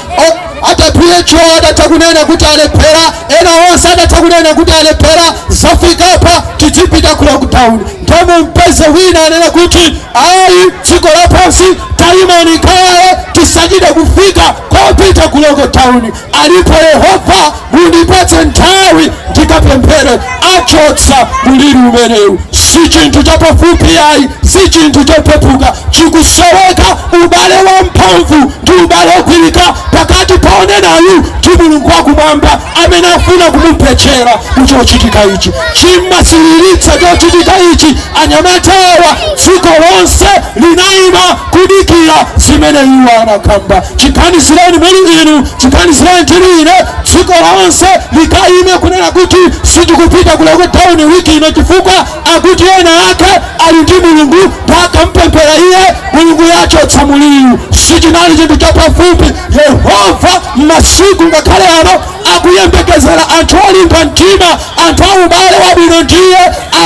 ata WHO atatha kunena kuti alephera, ena onse atatha kunena kuti alephera, zafikapa tizipita ku lockdown. Ndipo mpeze wina anena kuti ayi dziko lapansi taimanikaye tisachite kufika kopita ku lockdown. Alipo Yehova mundipatse nthawi ndikapemphere achotsa muliri umenewu. Si chinthu chapafupi ayi, si chinthu chopepuka, chikusoweka ubale wamphamvu ndi ubale ogwirika pakati pa onenayu ndi Mulungu wakumwamba amene afuna kumupechera muchochitika ichi. Chimasiriritsa chochitika ichi anyamatawa dziko lonse linayima kudikira zimene iwo anakamba. Chiganizireni muli inu, chiganizireni ndili ine, dziko lonse likayime kunena kuti sitikupita ku lockdown wiki ino chifukwa akuti ena ake ali ndi Mulungu ndakampemphera iye Mulungu yachotsa muliri. Sichinali chinthu chapafupi. Yehova masiku ngakhale ano akuyembekezera anthu olimba mtima, anthu aubale wabwino ndiye,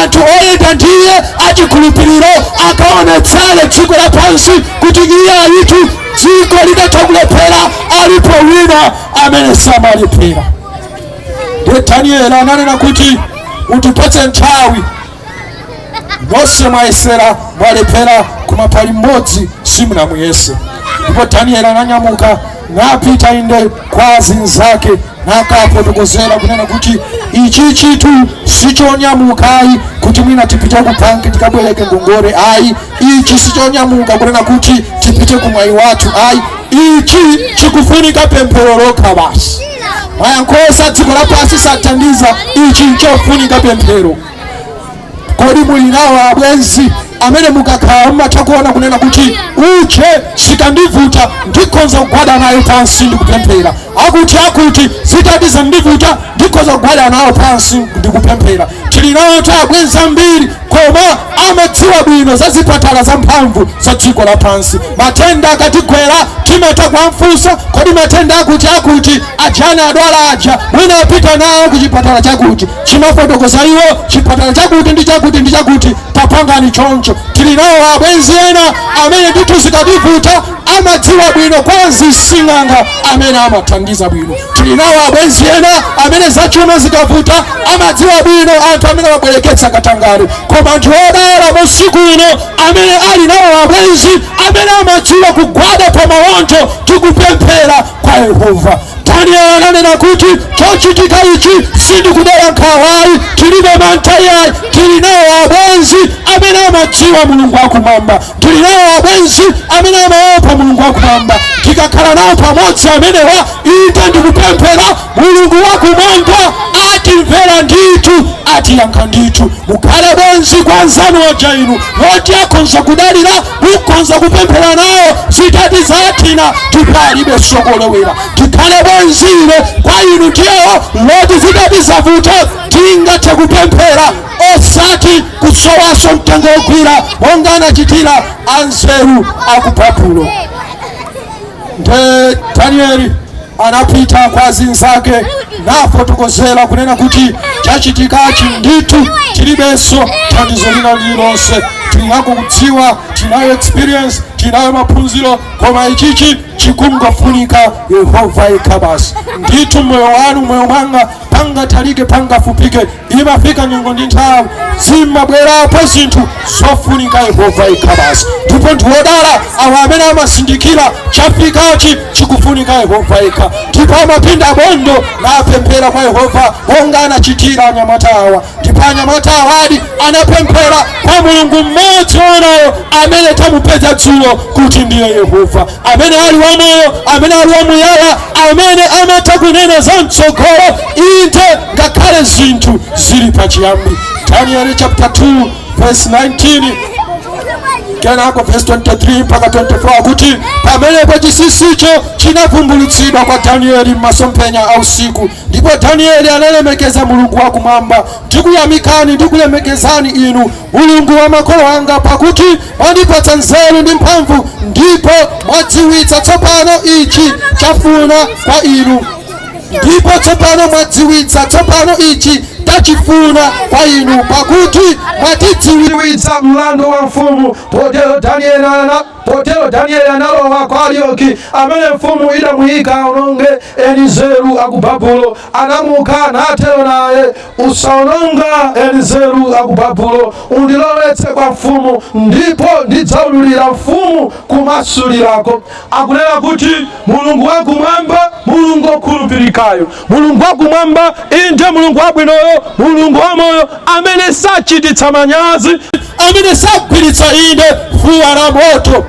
anthu oyenda ndiye, achikhulupiriro akaonetsere dziko lapansi kuti iye ayitu dziko litatha kulephera alipo wina amene samalephera. Ndiye Danieli ananena kuti mutipatse nthawi, nonse mwayesera mwalephera koma pali mmodzi simunamuyese. Ndipo Danieli ananyamuka napita inde kwa azinzake nakafotokozera kunena kuti ichi chinthu sichonyamukayi kuti mwina tipite ku banki tikabwereke ngongole, ayi ichi sichonyamuka kunena kuti tipite ku mwayi wathu, ayi ichi chikufunika pemphero lokha basi. Mwayankhosa dziko lapansi sathandiza, ichi nchofunika pemphero. Kodi muli nawo abwenzi amene mukakhala mumatha kuona kunena kuti uche sikandivuta ndikonza kugwada nayo pansi ndikupemphera, akuti sitatiza ndivuta ndikonza kugwada nayo pansi ndikupemphera. Tili nawo abwenzi ambiri koma amadziwa bwino za zipatala zamphamvu za dziko lapansi. Matenda akatigwera timatha kuwafunsa kodi matenda akuti ajana adwala aja mwina apita nawo ku chipatala chakuti, chimafotokoza iwo chipatala chakuti ndi chakuti ndi chakuti, tapangani choncho tilinawo abwenzi ena amene ndithu zikativuta amadziwa bwino kwanzi sing'anga amene amathandiza bwino. Tilinawo abwenzi ena amene zachuma zikavuta amadziwa bwino anthu amene amabwereketsa katangale. Koma anthu odala masiku uno amene ali nawo abwenzi amene amadziwa kugwada pa mawondo tikupemphera kwa Yehova. Daniel ananena kuti chochitika ichi sindikudera nkhawayi, tilibe mantayayi, tilinawo abwenzi amene amadziwa Mulungu wakumwamba, tilinawo abwenzi amene amaopa Mulungu wakumwamba. Tikakhala nawo pamodzi amenewa, inde ndikupemphera Mulungu wakumwamba atimvera ndithu, atiyankha ndithu. Mukhale bwenzi kwa nzanu oja inu woti akhonza kudalira, mukhonza kupemphera nawo zitati zathina tipalibe sogolowera. Tikhale bwenzire kwa inu ndiyewo loti zitati zavuta tingathe kupemphera osati kusowaso mtengo ogwira monga anachitira anzeru aku Babulo. Nde Danieli anapita kwa zinzake nafotokozera kunena kuti chachitikachi ndithu chilibenso thandizo lina lililonse. Tinako kudziwa, tinayo experience, tinayo maphunziro, koma ichichi chikungofunika Yehova yekha basi. Ndithu moyo wanu, moyo mwanga pangathalike pangafupike, imafika nyengo ndi nthawi zimabwerapo zinthu zofunika Yehova yekha basi. Ndipo ndiwodala awo amene amasindikira chafikachi chikufunika Yehova yekha, ndipo amapinda bondo napemphera kwa Yehova monga anachitira anyamata awa. Ndipo anyamata awadi anapemphera kwa Mulungu mmodzi onayo amene tamupeza dzulo kuti ndiye Yehova, amene ali wamoyo, amene ali wamuyaya, amene amatha kunena za mtsogolo inde ngakhale zinthu zili pachiyambi. Daniel chapter 2 verse 19 kenako verse 23 mpaka 24 kuti pamenepo chinsinsicho chinavumbulutsidwa kwa Danieli m'masomphenya a usiku. Ndipo Danieli analemekeza Mulungu wakumwamba, ndikuyamikani ndikulemekezani inu Mulungu wa makolo anga, pakuti mwandipatsa nzeru ndi mphamvu, ndipo mwadziwitsa tsopano ichi chafuna kwa inu. Ndipo tsopano mwadziwitsa tsopano ichi tachifuna kwa inu, pakuti mwatidziwitsa mlandu wa mfumu. Potero Danieli analowa kwa Arioki amene mfumu idamuyika aononge Elizeru aku Babulo. Anamuka natero naye, usaononga Elizeru aku Babulo, undilowetse kwa mfumu, ndipo ndidzaululira mfumu kumasulirako. Akunena kuti Mulungu wakumwamba Mulungu okhulupirikayo, Mulungu wakumwamba inde Mulungu wabwinoyo, Mulungu wamoyo, amene sachititsa manyazi, amene sagwiritsa inde fuwa la moto.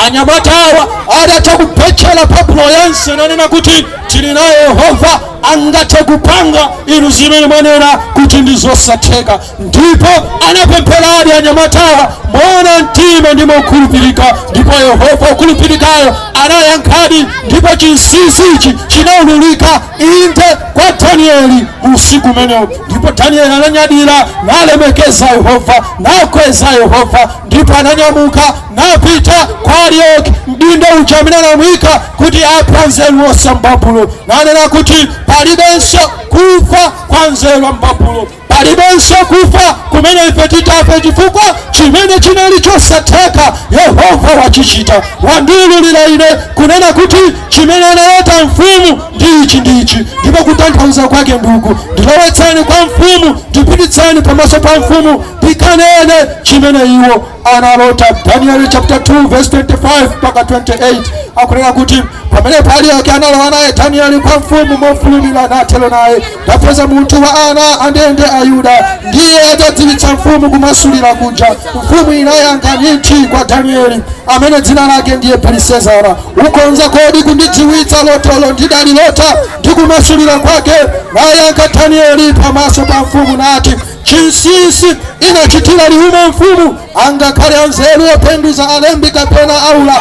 Anyamata awa adatha kupechera Babulo yense nanena kuti tili naye Yehova angathe kupanga inu zimene mwanena kuti ndizosatheka. Ndipo anapempheradi anyamata awa moona mtima ndi mokhulupirika, ndipo Yehova okhulupirikayo anayankhadi, ndipo chinsinsi ichi chinaululika inde kwa Danieli usiku umenewo. Ndipo Danieli ananyadira nalemekeza Yehova nakweza Yehova, ndipo ananyamuka napita kwa Arioki mdindo uja amene anamuyika kuti apha nzeru wonse m'Babulo, nanena kuti palibenso kufa kwa nzeru m'Babulo, palibenso kufa kumene ife titafe chifukwa chimene chinali chosatheka Yehova wachichita. Wandiululira ine kunena kuti chimene analeta mfumu ndichi ndichi, ndipo kutanthauza kwake ndugu, ndilowetseni kwa mfumu, ndipititseni pamaso pa mfumu, ndikanene chimene iwo analota. Daniel chapter 2 verse 25 mpaka 28 akunena kuti pamene Arioki analowa naye Danieli kwa mfumu mofulumira natero naye, ndapeza munthu wa ana andende a Yuda, ndiye adadziwitsa mfumu kumasulira kuja. Mfumu inayankha niti kwa Danieli amene dzina lake ndiye Belisezara, ukonza kodi kundidziwitsa lotolo ndidalilota ndi kumasulira kwake? Nayankha Danieli pamaso pa mfumu nati, chinsinsi inachitira liume mfumu, angakhale anzeru openduza alembi kapena aula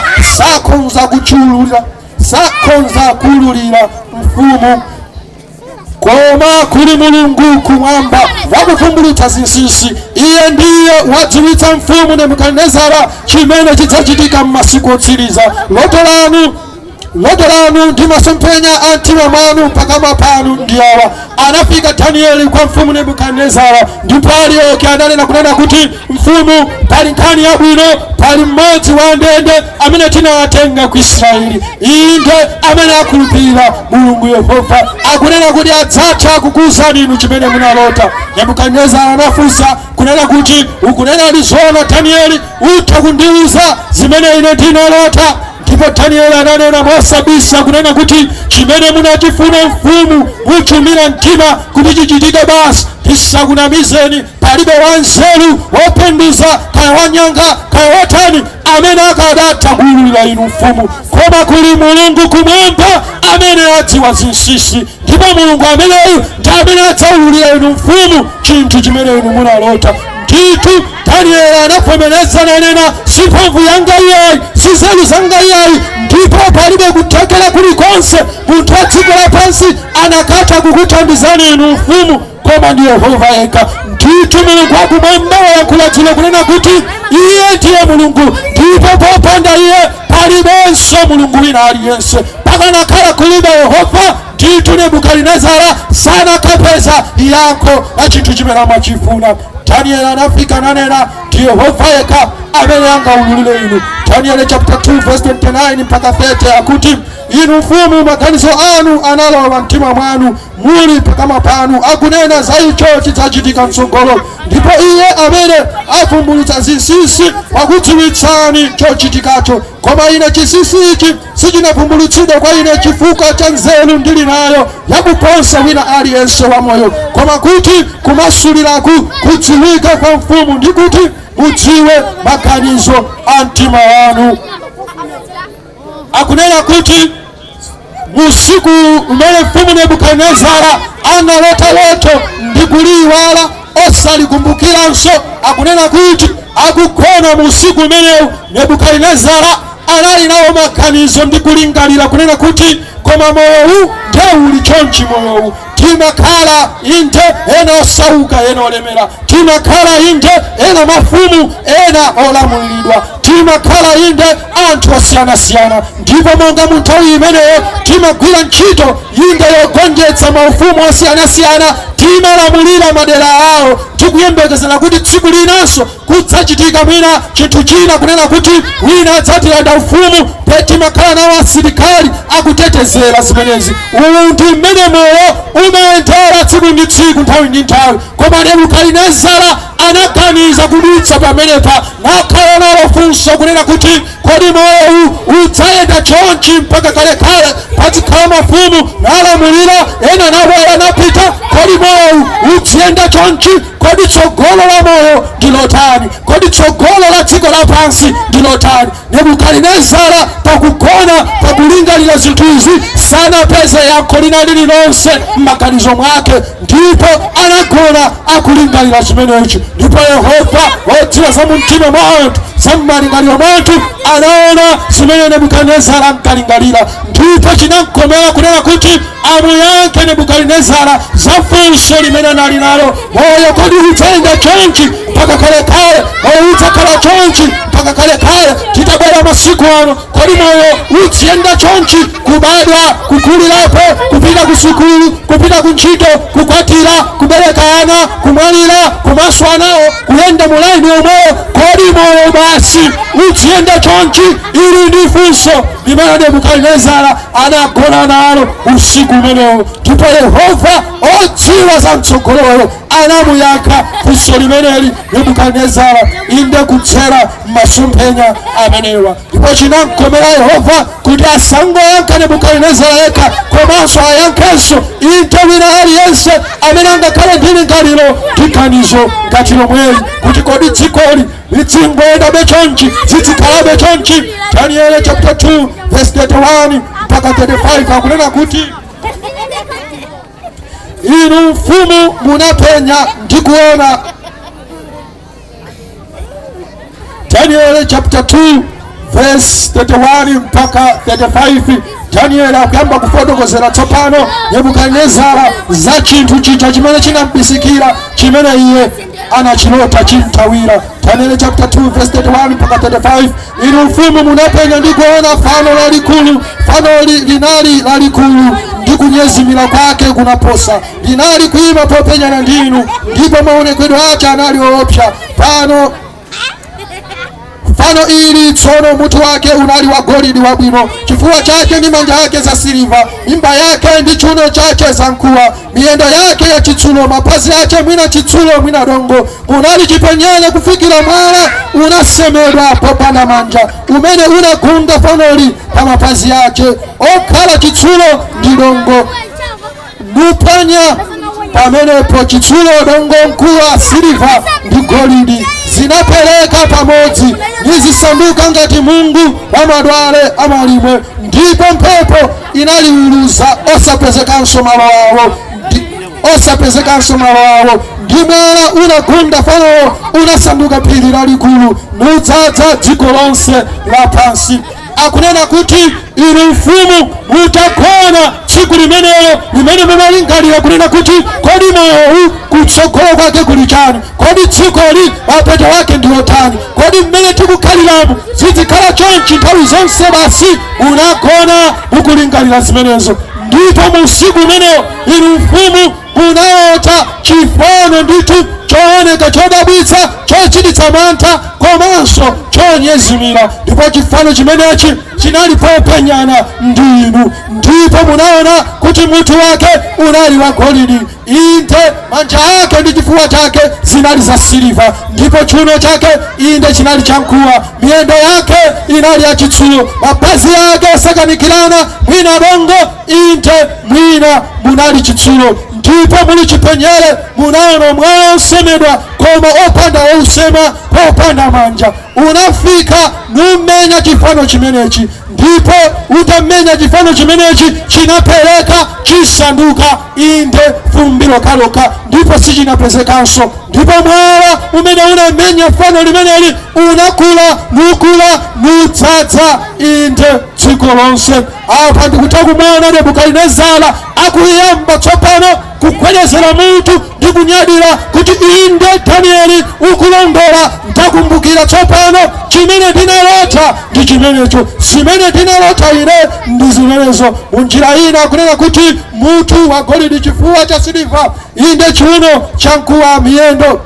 sakonza kululira mfumu. Koma kuli Mulungu kumwamba wakuvumbulutsa zinsinsi, iye ndiye wadziwitsa mfumu Nebukadinezara chimene chidzachitika m'masiku otsiriza. Loto lanu loto lanu ndi masomphenya a mtima mwanu pakamwa panu ndi awa. Anafika Danieli kwa mfumu Nebukadinezara, ndipo Arioki ananena kunena kuti, mfumu, pali nkhani yabwino, pali mmodzi wa ndende amene tinawatenga ku Israeli, inde amene akhulupirira Mulungu Yehova, akunena kuti adzatha kukuwuzani inu chimene munalota. Nebukadinezara anafunsa kunena kuti, ukunena zoona Danieli, utha kundiwuza zimene ine ndinalota? Ndipo Danieli ananena mosabisa kunena kuti, chimene munachifuna mfumu muchumira mtima kuti chichitike basi, tisakunamizeni. Palibe wanzeru wopenduza kaya wanyanga kaya watani amene akadatha kuwululira inu mfumu, koma kuli Mulungu kumwamba amene adziwa zinsinsi, ndipo Mulungu ameneyu ndi amene adzawululira inu mfumu chinthu chimene inu munalota. Ndithu Danieli anavomereza nanena, si mphamvu yanga iyayi, si nzeru zanga iyayi, ndipo palibe kuthekera kulikonse munthu wa dziko lapansi anakatha kukuthandizani inu mfumu, koma ndi Yehova yekha. Ndithu Mulungu wakumwamba wayankhula dzulo kunena kuti iye ndiye Mulungu, ndipo popanda iye palibenso Mulungu wina aliyense. Pakanakhala kulibe Yehova, ndithu Nebukadinezara sanakapeza yankho la chinthu chimene amachifuna. Danieli anafika nanena, ndi Yehova yekha amene angawululire inu. Danieli chapter 2 verse 29 mpaka 30 akuti, inu mfumu, maganizo anu analowa mtima mwanu, muli pakamwa panu akunena za icho chidzachitika mtsogolo, ndipo iye amene avumbulutsa zinsinsi wakudziwitsani chochitikacho. Koma ine chinsinsi ichi sichinavumbulutsidwa kwa ine chifukwa cha nzeru ndili nayo yakuposa wina aliyense wamoyo, koma kuti kumasuliraku kudziwika kwa mfumu ndi kuti mudziwe maganizo a mtima wanu. Akunena kuti usiku umene mfumu Nebukadinezara analota loto ndi kuliwala osalikumbukiranso, akunena kuti akugona mu usiku umenewu Nebukadinezara anali nawo maganizo ndi kulingalira kunena kuti, koma moyowu nde uli chonchi, moyowu timakhala inde ena osauka ena olemera, timakhala inde ena mafumu ena olamulidwa, timakhala inde anthu osiyanasiyana, ndipo monga mu nthawi imeneyo timagwira ntchito inde yogonjetsa maufumu osiyanasiyana, timalamulira madera awo, tikuyembekezera kuti tsiku linanso kudzachitika mwina chinthu china kunena kuti wina adzatilanda ufumu, timakhala nawo asilikali akutetezera zimenezi. Uwu ndi mmene moyo umayendera tsiku ndi tsiku, nthawi ndi nthawi. Koma Nebukadinezara anaganiza kudutsa pamenepa, nakhala nalo funso kunena kuti, kodi moyo udzayenda chonchi mpaka kalekale? Pazikhala mafumu nalamulira, ena nabwera napita, kodi moyo udziyenda chonchi? Kodi tsogolo la moyo ndilotani? Kodi tsogolo la dziko lapansi ndilotani? Nebukadinezara pakugona pakulingalira zinthu izi sanapeze yankho lina lililonse m'maganizo mwake, ndipo anagona akulingalira zimenechi. Ndipo Yehova wodziwa za mumtima mwa anthu, za m'malingaliro mwa anthu, anaona zimene Nebukadinezara ankalingalira, ndipo chinamkomera kunena kuti amuyankhe Nebukadinezara za funso limene anali nalo. Moyo kodi udzayenda chonchi mpaka kalekale? Moyo udzakhala chonchi mpaka kalekale? Titabwera masiku ano, kodi moyo udziyenda chonchi? Kubadwa, kukulirapo, kupita ku sukulu, kupita ku ntchito, kukwatira, kubereka ana, kumwalira, kumaswa nawo, kuyenda mulaini omweyo, kodi moyo basi udziyenda chonchi? Ili ndi funso limene Nebukadinezara anagona nalo usiku umenewo, ndipo Yehova odziwa za mtsogoloyo anamuyankha funso limeneli Nebukadinezara inde kudzera m'masomphenya amenewa. Ndipo chinamkomera Yehova kuti asangoyankha Nebukadinezara yekha, komanso ayankhenso inde wina aliyense amene angakhale ndi lingaliro ndi ganizo ngati lomweli, kuti kodi dzikoli lidzingoyendabe chonchi, zidzikhalabe chonchi. Danieli chapter 2 verse 31 mpaka 35 akunena kuti, inu mfumu munapenya ndi kuona. Danieli chapter 2 verse 31 mpaka 35 Danieli akuyamba kufotokozera tsopano Nebukadinezara za chinthu chija chimene chinambisikira chimene iye anachilota chimtawira. Daniel chapter 2 verse 31 mpaka 35. Inu mfumu munapenya ndi kuona fano lalikulu, fano linali lalikulu ndi kunyezimira kwake kunaposa, linali kuima popenyana ndinu, ndipo maonekedwe ake anali woopsa. Fano ili tsono mutu wake unali wa golidi wabwino, chifuwa chake ndi manja yake za siliva, mimba yake ndi chuno chake za mkuwa, miyendo yake ya chitsulo, mapazi yake mwina chitsulo mwina dongo. Munali chipenyere kufikira mwala unasemedwa popanda manja, umene unagunda fanoli pa mapazi yake, okhala chitsulo ndi dongo. Mupanya pamenepo chitsulo, dongo, mkuwa, siliva ndi golidi zinapeleka pamodzi nizisanduka ngati mungu wa madwale amalimwe, ndipo mphepo inaliwuluza osapezekanso malo awo, ndi mwala unagunda fano unasanduka phiri lalikulu nudzadza dziko lonse lapansi. Akunena kuti inu mfumu mutagona tsiku limenelo limene mumalingalira kunena kuti kodi moyo kutsogolo kwake kuli chani, kodi tsikoli mapeto wake ndi otani, kodi mmene tikukhaliramo zizikhala chonchi nthawi zonse basi. Unagona mukulingalira zimenezo, ndipo mu usiku umenewo inu mfumu munaota chifano ndithu chooneka chodabwitsa, chochititsa mantha, komanso chonyezimira. Ndipo chifano chimenechi chinali popenyana ndinu, ndipo munaona kuti mutu wake unali wa golidi, inde manja ake ndi chifuwa chake zinali za siliva, ndipo chuno chake inde chinali chamkuwa, miyendo yake inali ya chitsulo, mapazi yake osakanikirana mwina dongo, inde mwina munali chitsulo. Ndipo muli chipenyere munaona mwala usemedwa, koma opanda wousema, popanda manja. Unafika numenya chifano chimenechi, ndipo utamenya chifano chimenechi chinapeleka chisanduka inde fumbi lokaloka, ndipo sichinapezekanso. Ndipo mwala umene unamenya fano limeneli unakula nudzadza inde dziko lonse. Apa ndikutaka kumwona Nebukadinezara akuyamba tsopano kukwelezera mutu ndi kunyadira kuti inde Danieli ukulondola, ndakumbukira tsopano chimene ndinalota ndi chimenecho, zimene ndinalota ine ndi zimenezo. Munjira ina kunena kuti mutu wa golidi, chifuwa cha siliva, inde chuno cha mkuwa, miyendo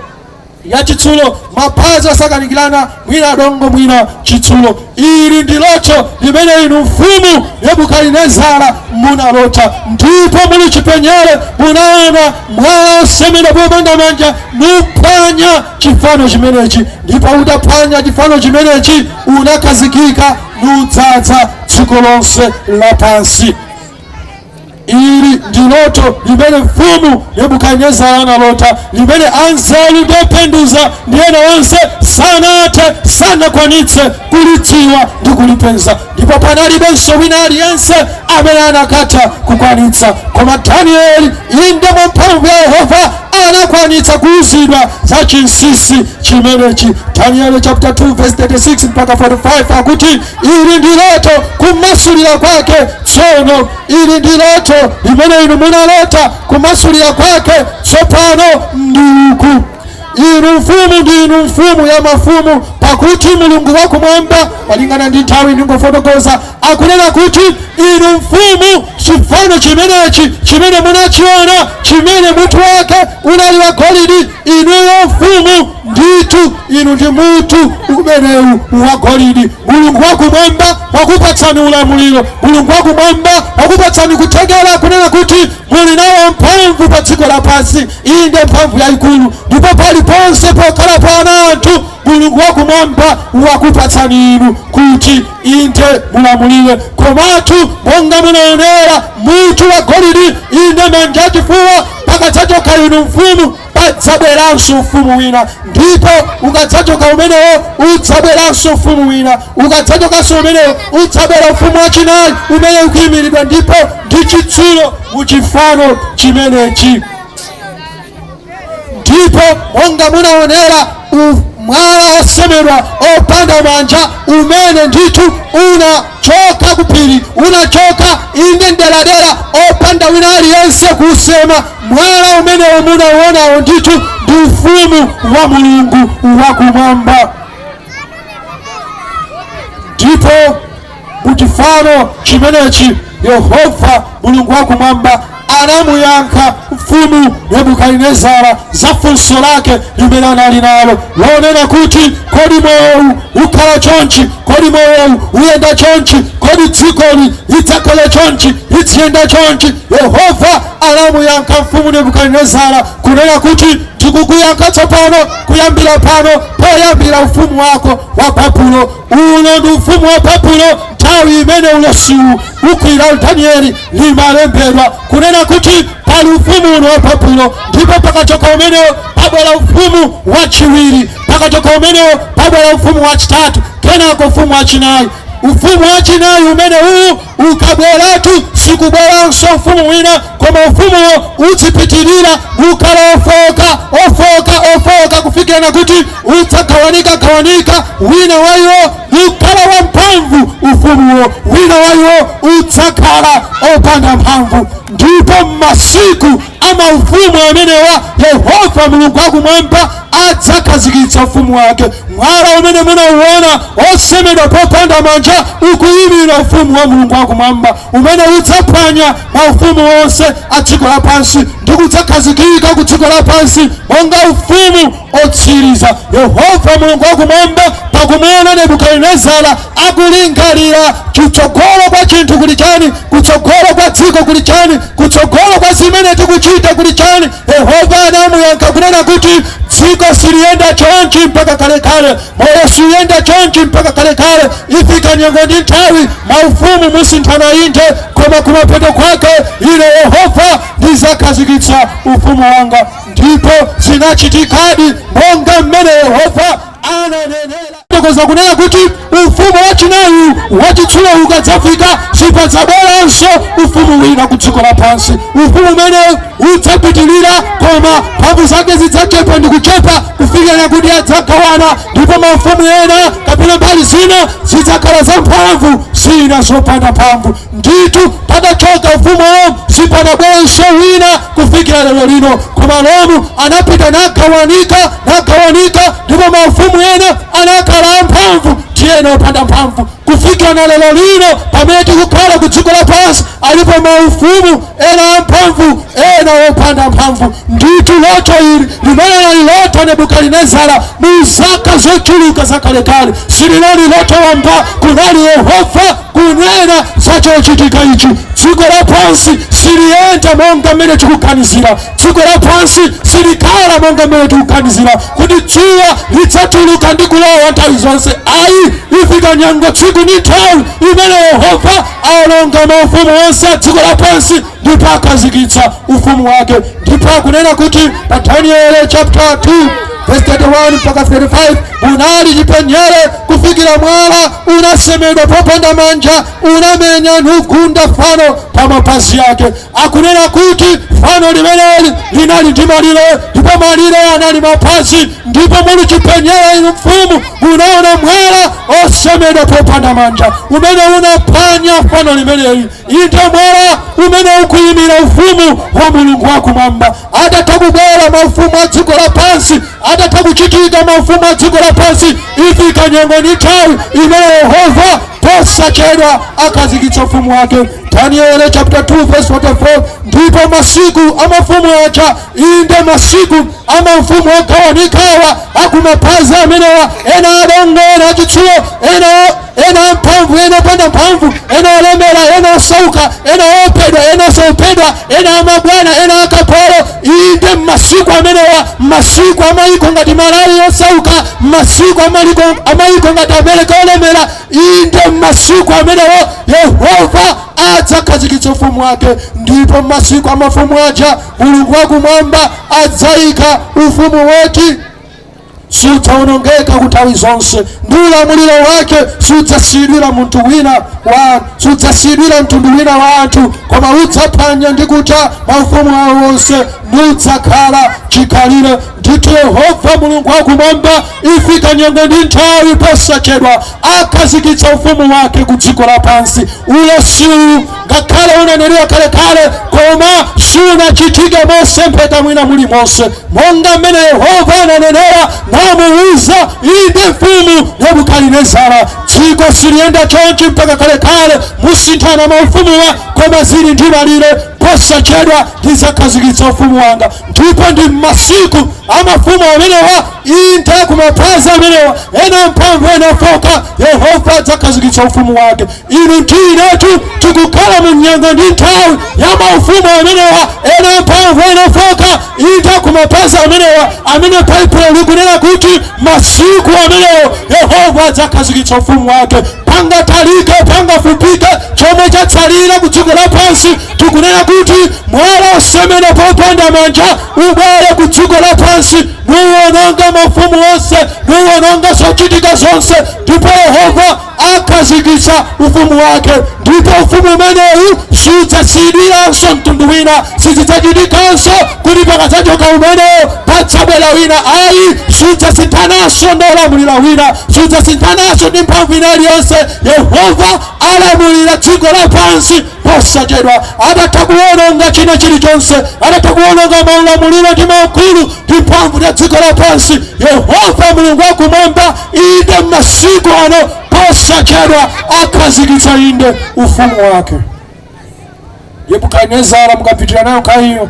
ya chitsulo, mapazi osakanikirana mwina dongo mwina chitsulo. Ili ndi loto limene inu mfumu Nebukadinezara munalota, ndipo muli chipenyere munaona mwala osemedwa popanda manja nuphwanya chifano chimenechi, ndipo utaphwanya chifano chimenechi unakhazikika nudzadza dziko lonse lapansi. Ili ndi loto limene mfumu Nebukadinezara analota, limene anzeru ndi openduza ndi ena onse sanakwanitse kulidziwa ndi kulipeza, ndipo panalibenso wina aliyense amene anakatha kukwanitsa, koma Danieli inde mwa mphamvu ya Yehova anakwanitsa kuwuzidwa za chinsinsi chimenechi. Daniel chapter 2 verse 36 mpaka 45 akuti ili ndi loto kumasulira kwake tsono, ili ndi loto limene inu munalota kumasulira kwake tsopano nduku. Inu mfumu ndi inu mfumu ya mafumu, pakuti Mulungu wakumwamba, malingana ndi nthawi ndingofotokoza, akunena kuti inu mfumu chifano chimenechi chimene munachiona, chimene mutu wake unali wa golidi, inuyo mfumu nditu inu ndi mutu umenewu wa golidi. Mulungu wakumwamba wakupatsani ulamuliro, Mulungu wakumwamba wakupatsani kutegera kunena kuti muli nawo mphamvu pa dziko lapansi, inde mphamvu yayikulu, ndipo paliponse pokhala pana anthu Mulungu wakumwamba wakupatsani inu kuti inde mulamulire. Komatu monga munaonera mutu wa golidi, inde manja chifuwa, pakadzachoka inu mfumu padzabweranso ufumu wina, ndipo ukadzachoka umenewo udzabweranso ufumu wina, ukadzachokanso umenewo udzabwera ufumu wachinayi umene ukuyimiridwa ndipo ndi chitsulo muchifano chimenechi. Ndipo monga munaonera mwala osemedwa opanda manja umene ndithu unachoka kupiri, unachoka inde ndeladera opanda wina aliyense kusema. Mwala umene munauonawo ndithu ndi ufumu wa Mulungu wakumwamba. Ndipo muchifano chimenechi Yehova Mulungu wakumwamba anamuyankha mfumu Nebukadinezara za funso lake limene anali nalo lonena kuti kodi moyo ukhala chonchi, kodi moyo uyenda chonchi, kodi dzikoli lidzakhala chonchi, litsiyenda chonchi. Yehova anamuyankha mfumu Nebukadinezara kunena kuti ndikukuyankha tsopano, kuyambira pano poyambira ufumu wako wa Babulo. Uno ndi ufumu wa Babulo nthawi imene ulosiwu ukwira Danieli limalembedwa kunena kuti pali ufumu uno wa Babulo, ndipo pakachoka umenewo pabwera ufumu wachiwiri, pakachoka umenewo pabwera ufumu wachitatu, kenako ufumu wachinayi. Ufumu wachinayi umene uwu ukabweratu sikubweranso ufumu wina, koma ufumu uzipitirira ukala ofoka kufikira na kuti udzagawanika wina wayo ukala wamphamvu, ufumu wina wayo udzakhala opanda mphamvu. Ndipo masiku ama ufumu amenewa Yehova Mulungu wakumwamba adzakhazikitsa ufumu wake. Mwala umene munauona osemedwa popanda manja ukuyimira ufumu wa Mulungu wakumwamba umene udzaphwanya maufumu onse a dziko lapansi ndi kudzakhazikika ku dziko lapansi monga ufumu otsiriza. Yehova Mulungu wakumwamba pakumuona Nebukadinezara akulingalira kutsogolo kwa chinthu kuli chani, kutsogolo kwa dziko kuli chani, kutsogolo kwa zimene tikuchita kuli chani. Yehova anamuyankha kunena kuti dziko siliyenda chonchi mpaka kalekale, moyo siyenda chonchi mpaka kalekale. Ifika nyengo ndi nthawi maufumu musinthana inde, koma kumapeto kwake ine Yehova ndizakhazikitsa ufumu wanga. Ndipo zinachitikadi monga mmene Yehova ananenera. Tokoza kunena kuti ufumu wachinayi wachitsulo ukadzafika sipadzabweranso ufumu wina ku dziko lapansi. Ufumu umene udzapitirira koma mphamvu zake zidzachepa ndi kuchepa kufikira kuti adzagawana, ndipo maufumu ena kapena mbali zina zidzakhala za mphamvu zina zopanda mphamvu. Ndithu patachoka ufumu sipanabweranso wina kufikira lero lino, koma lomu anapita nagawanika, ndipo maufumu ena anakhala mphamvu tiyena opanda mphamvu kufikira na lero lino pamene tikukhala ku dziko lapansi alipo maufumu ena mphamvu ena opanda mphamvu. Ndithu loto ili limene nalilota Nebukadinezara mu zaka zochuluka zakalekale sililali loto wamba, kunali Yehova kunena za chochitika ichi. Dziko lapansi siliyenda monga mmene tikuganizira, dziko lapansi silikhala monga mmene tikuganizira kuti dzuwa lidzatuluka ndi kulowa nthawi zonse. Ayi, ifika nyengo tsiku ndi nthawi imene Yehova alonga maufumu onse a dziko lapansi ndipo akhazikitsa ufumu wake. Ndipo akunena kuti pa Daniel chapter 2 verse 31 mpaka 35 munali chipenyere kufikira mwala unasemedwa popanda manja unamenya nugunda fano pa mapazi yake. Akunena kuti fano limeneli linali ndi malire, ndipo malire anali mapazi, ndipo muli chipenyere inu mfumu unaona mwala osemedwa popanda manja umene unaphwanya fano limeneli. Inde mwala umene ukuyimira ufumu wa Mulungu wakumwamba. Atatha kubwera maufumu a dziko lapansi, atatha kuchitika maufumu a dziko lapansi, ifika nyengo ndi nthawi imene Yehova posachedwa akhazikitsa ufumu wake. Daniel chapter 2 verse 44 ndipo masiku amafumu aja, inde masiku amaufumu ogawanikawa akumapazi amenewa, ena adongo, ena achitsulo, ena mphamvu, ena opanda mphamvu, ena olemera, ena osauka, ena opedwa, ena osaopedwa, ena amabwana, ena akapolo. Inde masiku amenewa, masiku amayiko ngati Malawi osauka, masiku amayiko ngati Amerika olemera. Inde masiku amenewa Yehova adzakhazikitsa ufumu wake. Ndipo masiku amafumu aja Mulungu wakumwamba adzayika ufumu wake sudzaonongeka kuthawi zonse, ndi ulamuliro wake sudzasiyidwira munthu wina sudzasiyidwira mtundu wina wa anthu, koma udzaphwanya ndi kutha maufumu awo onse nudzakhala chikhalire. ndithu Yehova mulungu wakumwamba ifika nyengo ndi nthawi posachedwa akhazikitsa ufumu wake ku dziko lapansi. Ulesi ngakhale unanenera kalekale koma sunachitike mosempheka mwina mulimonse, monga mmene Yehova ananenera namuwuza inde mfumu Nebukadinezara. Dziko siliyenda chonchi mpaka kalekale musinthana maufumuwa, koma zili ndi malire posachedwa ndizakhazikitsa ufumu wanga. Ndipo ndi masiku amafumu amenewa inde kumapazi amenewa ena mphamvu ena foka Yehova adzakhazikitsa ufumu wake. Inu ndinetu tikukhala mu nyengo ndi nthawi ya maufumu amenewa ena mphamvu ena foka inde kumapazi amenewa amene Baibulo likunena kuti masiku amenewa Yehova adzakhazikitsa ufumu wake. Pangatalike pangafupike chomwe chatsalira ku dziko lapansi tikunena kuti mwala osemera popanda manja ubwere ku dziko lapansi nuwononga mafumu onse nuwononga zochitika zonse, ndipo Yehova akhazikitsa ufumu wake. Ndipo ufumu umenewu sudzasiyidwiranso mtundu wina, sizidzachitikanso kuti pakadzachoka umenewo padzabwera wina. Ayi, sudzasinthananso ndi olamulira wina, sudzasinthananso ndi mphamvu ina iliyonse. Yehova alamulira dziko lapansi posachedwa. Adatha kuwononga china chilichonse, adatha kuwononga maulamuliro ndi maukulu ndi mphamvu ya dziko lapansi. Yehova mulungu wakumwamba inde masiku ano posachedwa akhazikitsa inde ufumu wake. Nebukadinezara mukapitira nayo nkhayiyo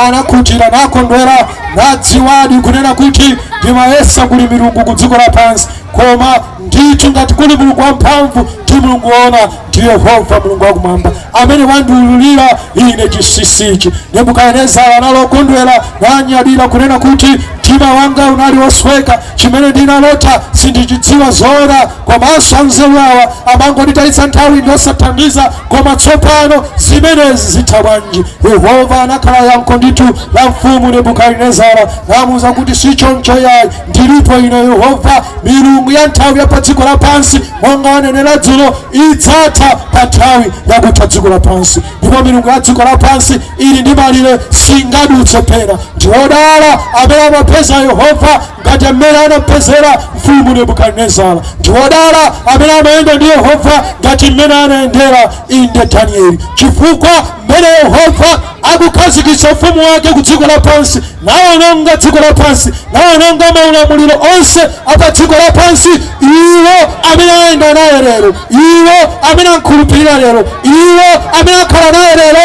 anakhutira nakondwera nadziwadi kunena kuti ndimayesa kuli milungu ku dziko lapansi, koma ndithu ngati kuli mulungu wamphamvu ndi mulungu wona ndi Yehova mulungu wakumwamba amene wandiululira ine chisisichi. Nebukadinezara analokondwera nanyadira kunena kuti mtima wanga unali wosweka, chimene ndinalota sindichidziwa zoona, komanso anzeru awa amangonditayitsa nthawi ndosathandiza, koma tsopano zimenezi zitha bwanji. Yehova anakhala yankho ndithu la mfumu Nebukadinezara namuwuza kuti si choncho yayi, ndilipo ine Yehova, milungu ya nthawi ya pa dziko lapansi monga wanenera dzulo idzatha pa nthawi yakutha dziko lapansi. Ndipo milungu ya dziko lapansi ili ndi malire singadutse pena. Ndiwodala amene amapeza Yehova ngati amene anapezera mfumu Nebukadinezara. Ndiwodala amene amayenda ndi Yehova ngati mmene anayendera inde Danieli, chifukwa mmene Yehova akukhazikitsa ufumu wake ku dziko lapansi nawononga dziko lapansi nawononga maulamuliro onse apa dziko lapansi. Iwo amene ayenda naye lero, iwo amene ankhulupirira lero, iwo amene akhala naye lero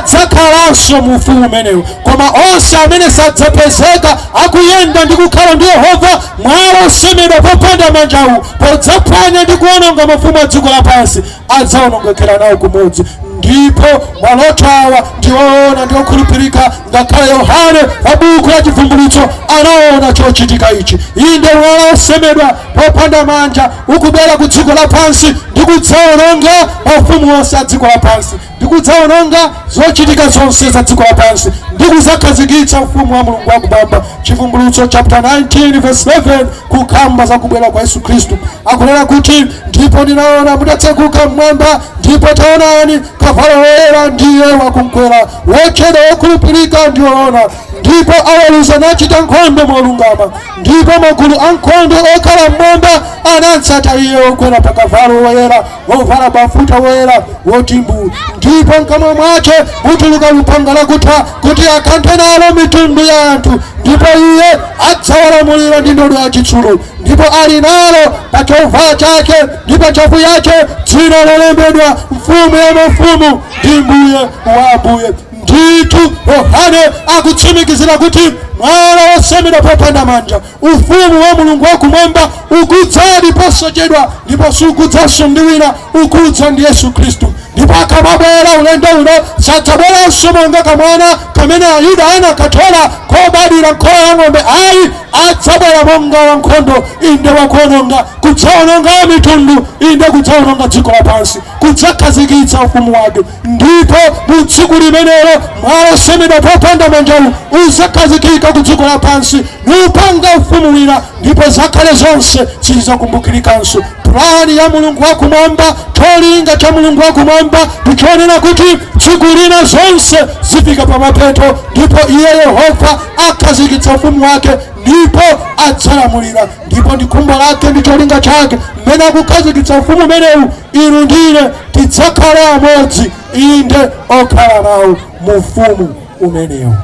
adzakhalanso mu ufumu umenewo. Koma onse amene sadzapezeka akuyenda ndi kukhala ndi Yehova mwala osemedwa popanda manjawu podzaphwanya ndi kuwononga mafumu a dziko lapansi adzawonongekera nawo kumodzi. Ndipo maloto awa ndiwoona ndi okhulupirika, ngakhale Yohane pa buku la Chivumbulutso anaona chochitika ichi. Inde mwala osemedwa popanda manja ukubwera ku dziko lapansi ndi kudzawononga mafumu onse a dziko lapansi, ndi kudzawononga zochitika zonse za dziko lapansi, ndi kudzakhazikitsa ufumu wa mulungu wakumwamba. Chivumbulutso chapter 19 verse 11 kukamba za kubwera kwa Yesu Khristu akunena kuti ndipo ndinaona mudatsekuka mmwamba, ndipo taonani kavalo woyera ndiye wakumkwera, wotchedwa wokhulupirika ndiwoona, ndipo aweruza nachita nkhondo molungama, ndipo magulu ankhondo okhala mmwamba anatsata iye wokwera pa kavalo woyera wovala bafuta woyera wotimbu. Ndipo mkamwa mwake mutuluka lupanga lakutha kuti akanthe nalo mitundu ya anthu, ndipo iye adzawalamulira ndi ndodo yachitsulo, ndipo ali nalo pa chovala chake ndi pa ntchafu yake dzina lolembedwa mfumu ya mafumu ndi mbuye wa ambuye. Ndithu Yohane akutsimikizira kuti mwala osemedwa popanda manja ufumu wa mulungu wakumwamba ukudzadi posachedwa, ndipo sukudzanso ndi wina, ukudza ndi Yesu Khristu. Ndipo akamabwera ulendo uno sadzabweranso monga kamwana kamene Ayuda anakatola kobadwira nkhola ya ng'ombe. Ayi, adzabwera monga wankhondo inde wakuwononga, kudzawononga mitundu inde kudzawononga dziko lapansi, kudzakhazikitsa ufumu wake. Ndipo mu tsiku limenelo mwala osemedwa popanda manjawu udzakhazikika ku dziko lapansi nupanga ufumu wina, ndipo zakhale zonse sizidzakumbukirikanso. plani ya mulungu wakumwamba, cholinga cha mulungu wakumwamba tichionera kuti tsiku lina zonse zifika pa mapeto, ndipo iye Yehova akhazikitsa ufumu wake, ndipo adzalamulira. Ndipo ndi khumbo lake ndi cholinga chake mmene akukhazikitsa ufumu umenewu, inu ndine tidzakhala amodzi inde okhala nawo mu ufumu umenewu.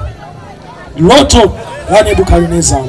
Loto la Nebukadinezara.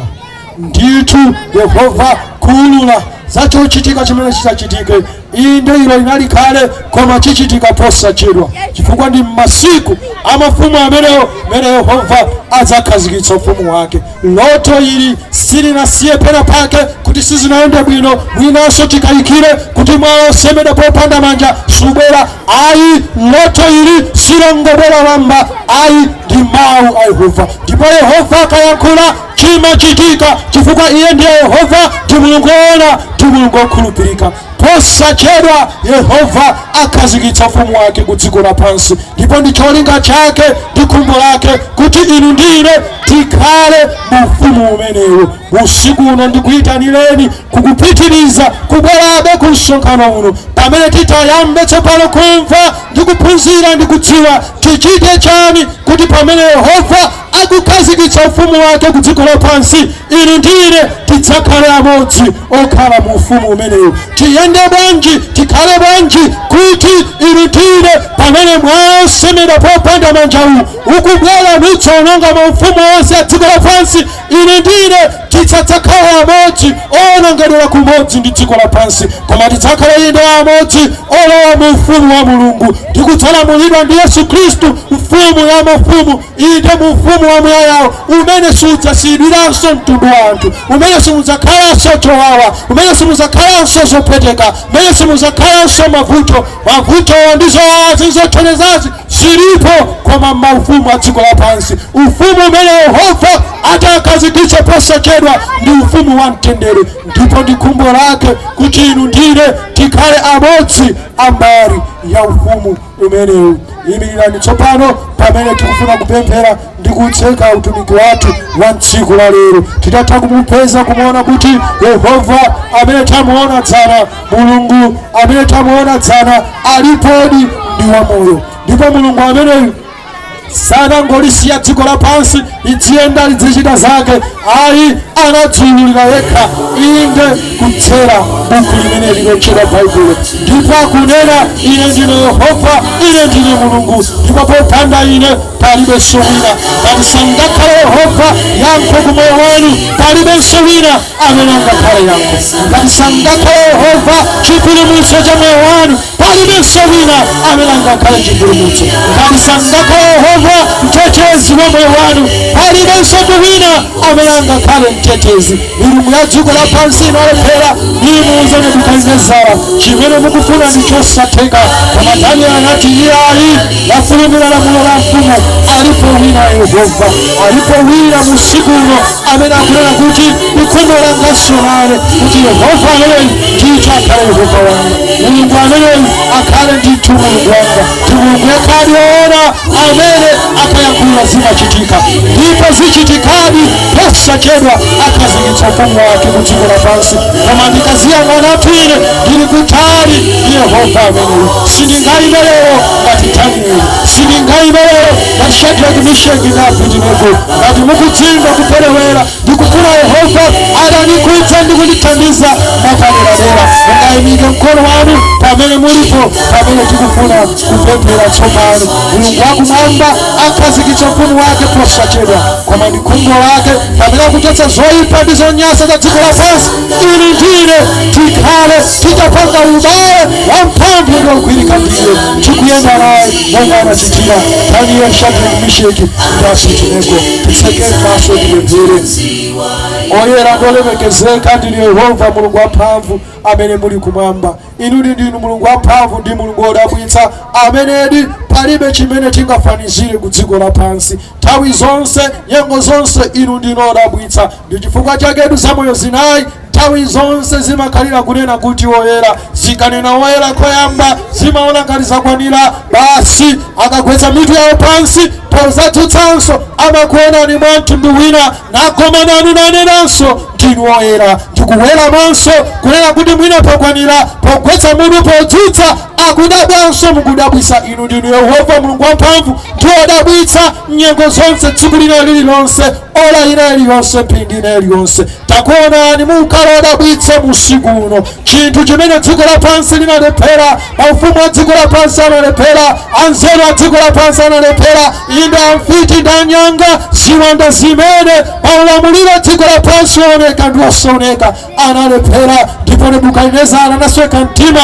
Ndithu Yehova kuulula za chochitika chimene chidzachitike, inde ilo linali kale koma chichitika posachedwa, chifukwa ndi masiku amafumu amenewo mene Yehova adzakhazikitsa ufumu wake. Loto ili silinasiye pena pake kuti sizinayende bwino, mwinanso tikayikire kuti mwawo osemedwa popanda manja subwera. Ayi, loto ili silongobwera wamba, ayi ndi mawu a Yehova. Ndipo Yehova akayankhula chimachitika, chifukwa iye ndiye Yehova, ndi mulungu woona, ndi mulungu wokhulupirika. Posachedwa Yehova akhazikitsa ufumu wake ku dziko lapansi, ndipo ndi cholinga chake ndi khumbo lake kuti inu ndine tikhale mu ufumu umenewu. Usiku uno ndikuyitanireni kukupitiriza kubwerabe ku msonkhano uno, pamene titayambe tsopano kumva ndi kuphunzira ndi kudziwa tichite chani kuti pamene Yehova akukhazikitsa ufumu wake ku dziko lapansi, inu ndine tidzakhale amodzi okhala mu ufumu umenewu. Tiyende bwanji, tikhale bwanji kuti inu ndine pamene mwawo osemedwa popanda manjawu ukubwera nutsononga mu ufumu wonse a dziko lapansi, inu ndine tidzakhala amodzi owonongedwera kumodzi ndi dziko lapansi, koma tidzakhala inde amodzi olowa mu ufumu wa mulungu ndi kudzalamulidwa ndi Yesu Khristu, mfumu ya mafumu, inde mu ufumu wa mwayawo umene sudzasiyidwiranso mtundu wa anthu, umene simudzakhalanso chowawa, umene simudzakhalanso zopweteka, umene simudzakhalanso mavuto ndi zowawa zizothonezazi zilipo koma maufumu a dziko lapansi. Ufumu umene Yehova atakhazikitsa posachedwa ndi ufumu wa mtendere, ndipo ndi khumbo lake kuti inu ndine tikhale amodzi ambali ya ufumu umenewu. Imirirani tsopano pamene tikufuna kupemphera ndi kutseka utumiki wathu wa tsiku la lero. Titatha kumupeza kumuona kuti Yehova amene tamuona dzana, mulungu amene tamuona dzana alipodi ndi wamoyo, ndipo mulungu amene sanangolisiya dziko lapansi lidziyenda lidzichita zake, ayi anadziululira yekha inde kudzera buku limene lilotchedwa Baibulo, ndipo akunena ine ndine Yehova, ine ndine mulungu, ndipo popanda ine palibenso wina. Ngati sangakhale Yehova yankho ku moyo wanu, palibenso wina amene angakhale yankho. Ngati sangakhale Yehova chipulumutso cha moyo wanu, palibenso wina amene angakhale chipulumutso. Ngati sangakhale Yehova mtetezi wa moyo wanu, palibenso wina amene angakhale mtetezi. Milungu ya dziko lapansi inalephera, imuuze Nebukadinezara chimene mukufuna ndi chosatheka, koma Danieli anati iye ali lafulumira lamulo la mfumu. Alipo wina Yehova, alipo wina musiku uno amene akunena kuti ikhondo langanso nane, kuti Yehova ameneyi ndithu akhale Yehova wanga, mulungu ameneyi akhale ndithu mulungu wanga, ndi mulungu yekhadi woona amene akayankhula zimachitika, ndipo zichitikadi posachedwa akhazikitsa ufumu wake ku dziko lapansi. Koma ndikaziyang'anatu ine ndili kutali ndi Yehova ameneyi. Sindingayime lero ngati Danieli, sindingayime lero ngati Shadraki, Meshaki ndi Abedenego. Ngati mukudzimba kuperewera ndikufuna Yehova adandikhudza ndi kundithandiza mapaderadera, mungayimike mkono wanu pamene mulipo, pamene tikufuna kupemphera tsopano. Mulungu wakumwamba akhazikitsa ufumu wake posachedwa, koma ndi khumbo lake pamene akuchotsa zoyipa ndi zonyansa za dziko lapansi, inu ndine tikhale titapanga ubale wamphamvu ndi wogwirika ndiye, tikuyenda naye monga anachitira Danieli, Shadraki, Meshaki ndi Abedenego. Titseke maso tipemphere. Oyera ngolemekezeka ndinu Yehova mulungu wamphamvu amene muli kumwamba. Inu ndinu mulungu wamphamvu ndi mulungu wodabwitsa amenedi palibe chimene tingafanizire ku dziko lapansi. Nthawi zonse, nyengo zonse, inu ndinu odabwitsa. Ndi chifukwa chaketu zamoyo zinayi nthawi zonse zimakhalira kunena kuti woyera. Zikanena woyera koyamba zimaona ngati zakwanira, basi akagwetsa mitu yawo pansi pozadzutsanso amakuonani mwa mtundu wina, nagomananu nanenanso ndinu woyera. tikuwera manso kunena kuti mwina pokwanira pogwetsa mutu podzutsa akudabwanso mukudabwisa inu ndinu Yehova Mulungu wamphamvu ndi wodabwitsa nyengo zonse tsiku lina lililonse ola ina iliyonse mphindi ina iliyonse takuonani mukhala wodabwitsa musiku uno chinthu chimene dziko lapansi linalephera maufumu a dziko lapansi analephera anzeru a dziko lapansi analephera inde amfiti ndi anyanga ziwanda zimene paulamuliro dziko lapansi oneka ndi osaoneka analephera ndipo Nebukadinezara anasweka mtima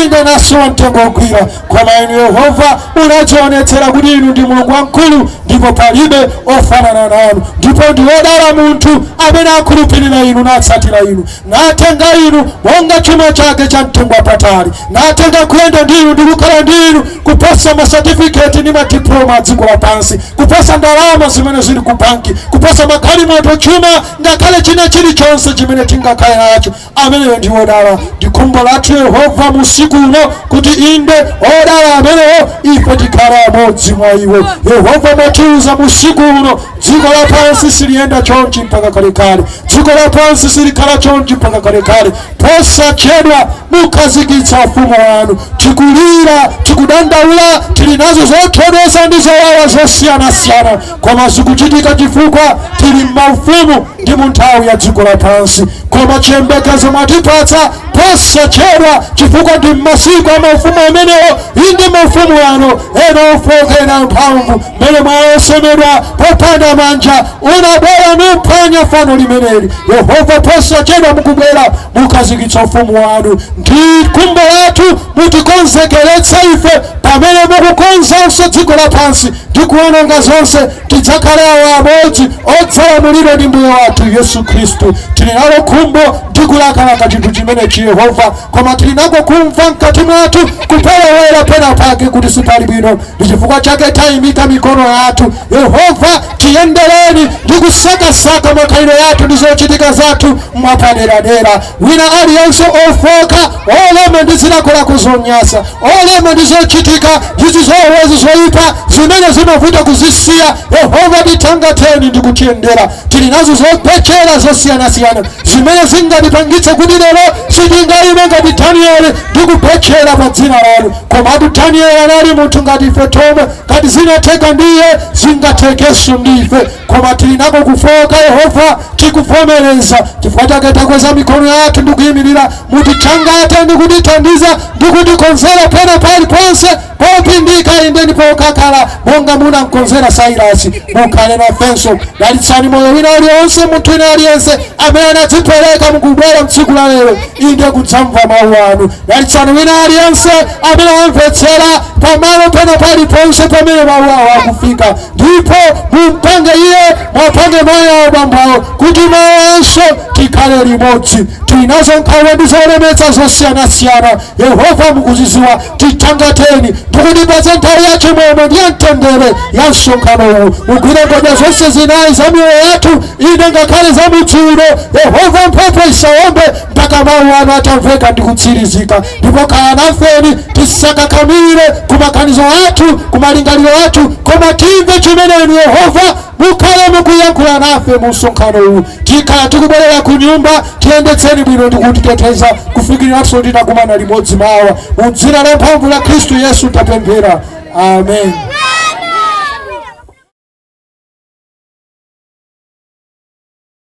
inde nasowa mtengo wogwira koma inu Yehova unadzionetsera kuti inu ndi Mulungu wamkulu ndipo palibe ofanana nanu ndipo ndi wodala munthu amene akhulupirira inu natsatira inu natenga inu monga chuma chake cha mtengo wapatali natenga kuyenda ndi inu ndi kukhala ndi inu kuposa masatifiketi ndi madiploma a dziko lapansi kuposa ndalama zimene zili ku banki kuposa magalimoto chuma ngakhale china chilichonse chimene tingakhale nacho ameneyo ndi wodala ndi khumbo lathu Yehova musiku uno kuti inde odala amenewo ife tikhala amodzi mwa iwo Yehova mwatiuza musiku uno dziko lapansi siliyenda chonchi mpaka kalekale dziko lapansi silikhala chonchi mpaka kalekale posachedwa mukhazikitsa ufumu wanu tikulira tikudandaula tili nazo zothodwesa ndi zowawa zosiyanasiyana koma zikuchitika chifukwa tili m'maufumu ndi mu nthawi ya dziko lapansi koma chiyembekezo mwatipatsa posachedwa chifukwa ndi m'masiku a maufumu amenewo indi maufumu wano ena ofoka ena mphamvu mene mwayosemedwa popanda manja unabwera nuphwanya fano limeneli Yehova posachedwa mukubwera mukhazikitsa ufumu wanu ndi khumbo lathu mutikonzekeretse ife pamene mukukonzanso dziko lapansi ndi kuononga zonse tidzakhale awo amodzi odzalamulidwa ndi Mbuye wathu Yesu Khristu tili nalo khumbo ndi kulakalaka chinthu chimenechi Yehova koma tili nako kumva mkati mwathu kupelewera pena pake kuti sipali bwino ndi chifukwa chake tayimika mikono yathu Yehova tiyendereni ndi kusakasaka makhalidwe yathu ndi zochitika zathu mwapaderadera wina aliyense ofoka olema ndi zilakolako zonyasa olema ndi zochitika izi zowezi zoyipa zimene zimavuta kuzisiya Yehova titangateni ndi kutiyendera tili nazo zopechera zosiyanasiyana zimene zingatipangitse kuti lero sitingayime ngati Danieli ndi kupechera pa dzina lanu komatu Danieli anali munthu ngati ife tomwe ngati zinatheka ndiye zingathekenso ndife koma tili nako kufoka Yehova tikuvomereza chifukwa chake takweza mikono yathu ndi kuyimirira mutichangate ndi kutithandiza ndi kutikonzera pena paliponse popindika inde ndipo kakhala monga munamkonzera Sairasi mukhale nafenso dalitsani moyo wina aliyonse munthu wina aliyense amene anadzipereka mukubwera mtsiku la lero inde kudzamva mawu anu dalitsani wina aliyense amene wamvetsera pamalo pena paliponse pamene mawu awo akufika ndipo mumpange iye mwapange mayi awo bambo awo kuti mawanso tikhale limodzi tili nazo nkhawa ndi zolemetsa zosiyanasiyana Yehova mukuziziwa titangateni ndikutipatsa nthawi ya chimwemwe ndi mtendere ya msonkhano uwu mugwire ngodya zonse zinayi za miyoyo yathu ine ngakhale za mudzulo Yehova mphepo isawombe mpaka mawu anu atamveka ndi kutsirizika ndipo khala nafeni tisakakamire ku maganizo athu ku malingaliro athu koma timve chimene inu Yehova mukhale mukuyankhula nafe mu msonkhano uwu tikhala tikubwerera ku nyumba tiyendetseni bwino ndi kutiteteza kufikiriranso ndinakumana limodzi mawa mu dzina la mphamvu la Khristu Yesu tapemphera amen.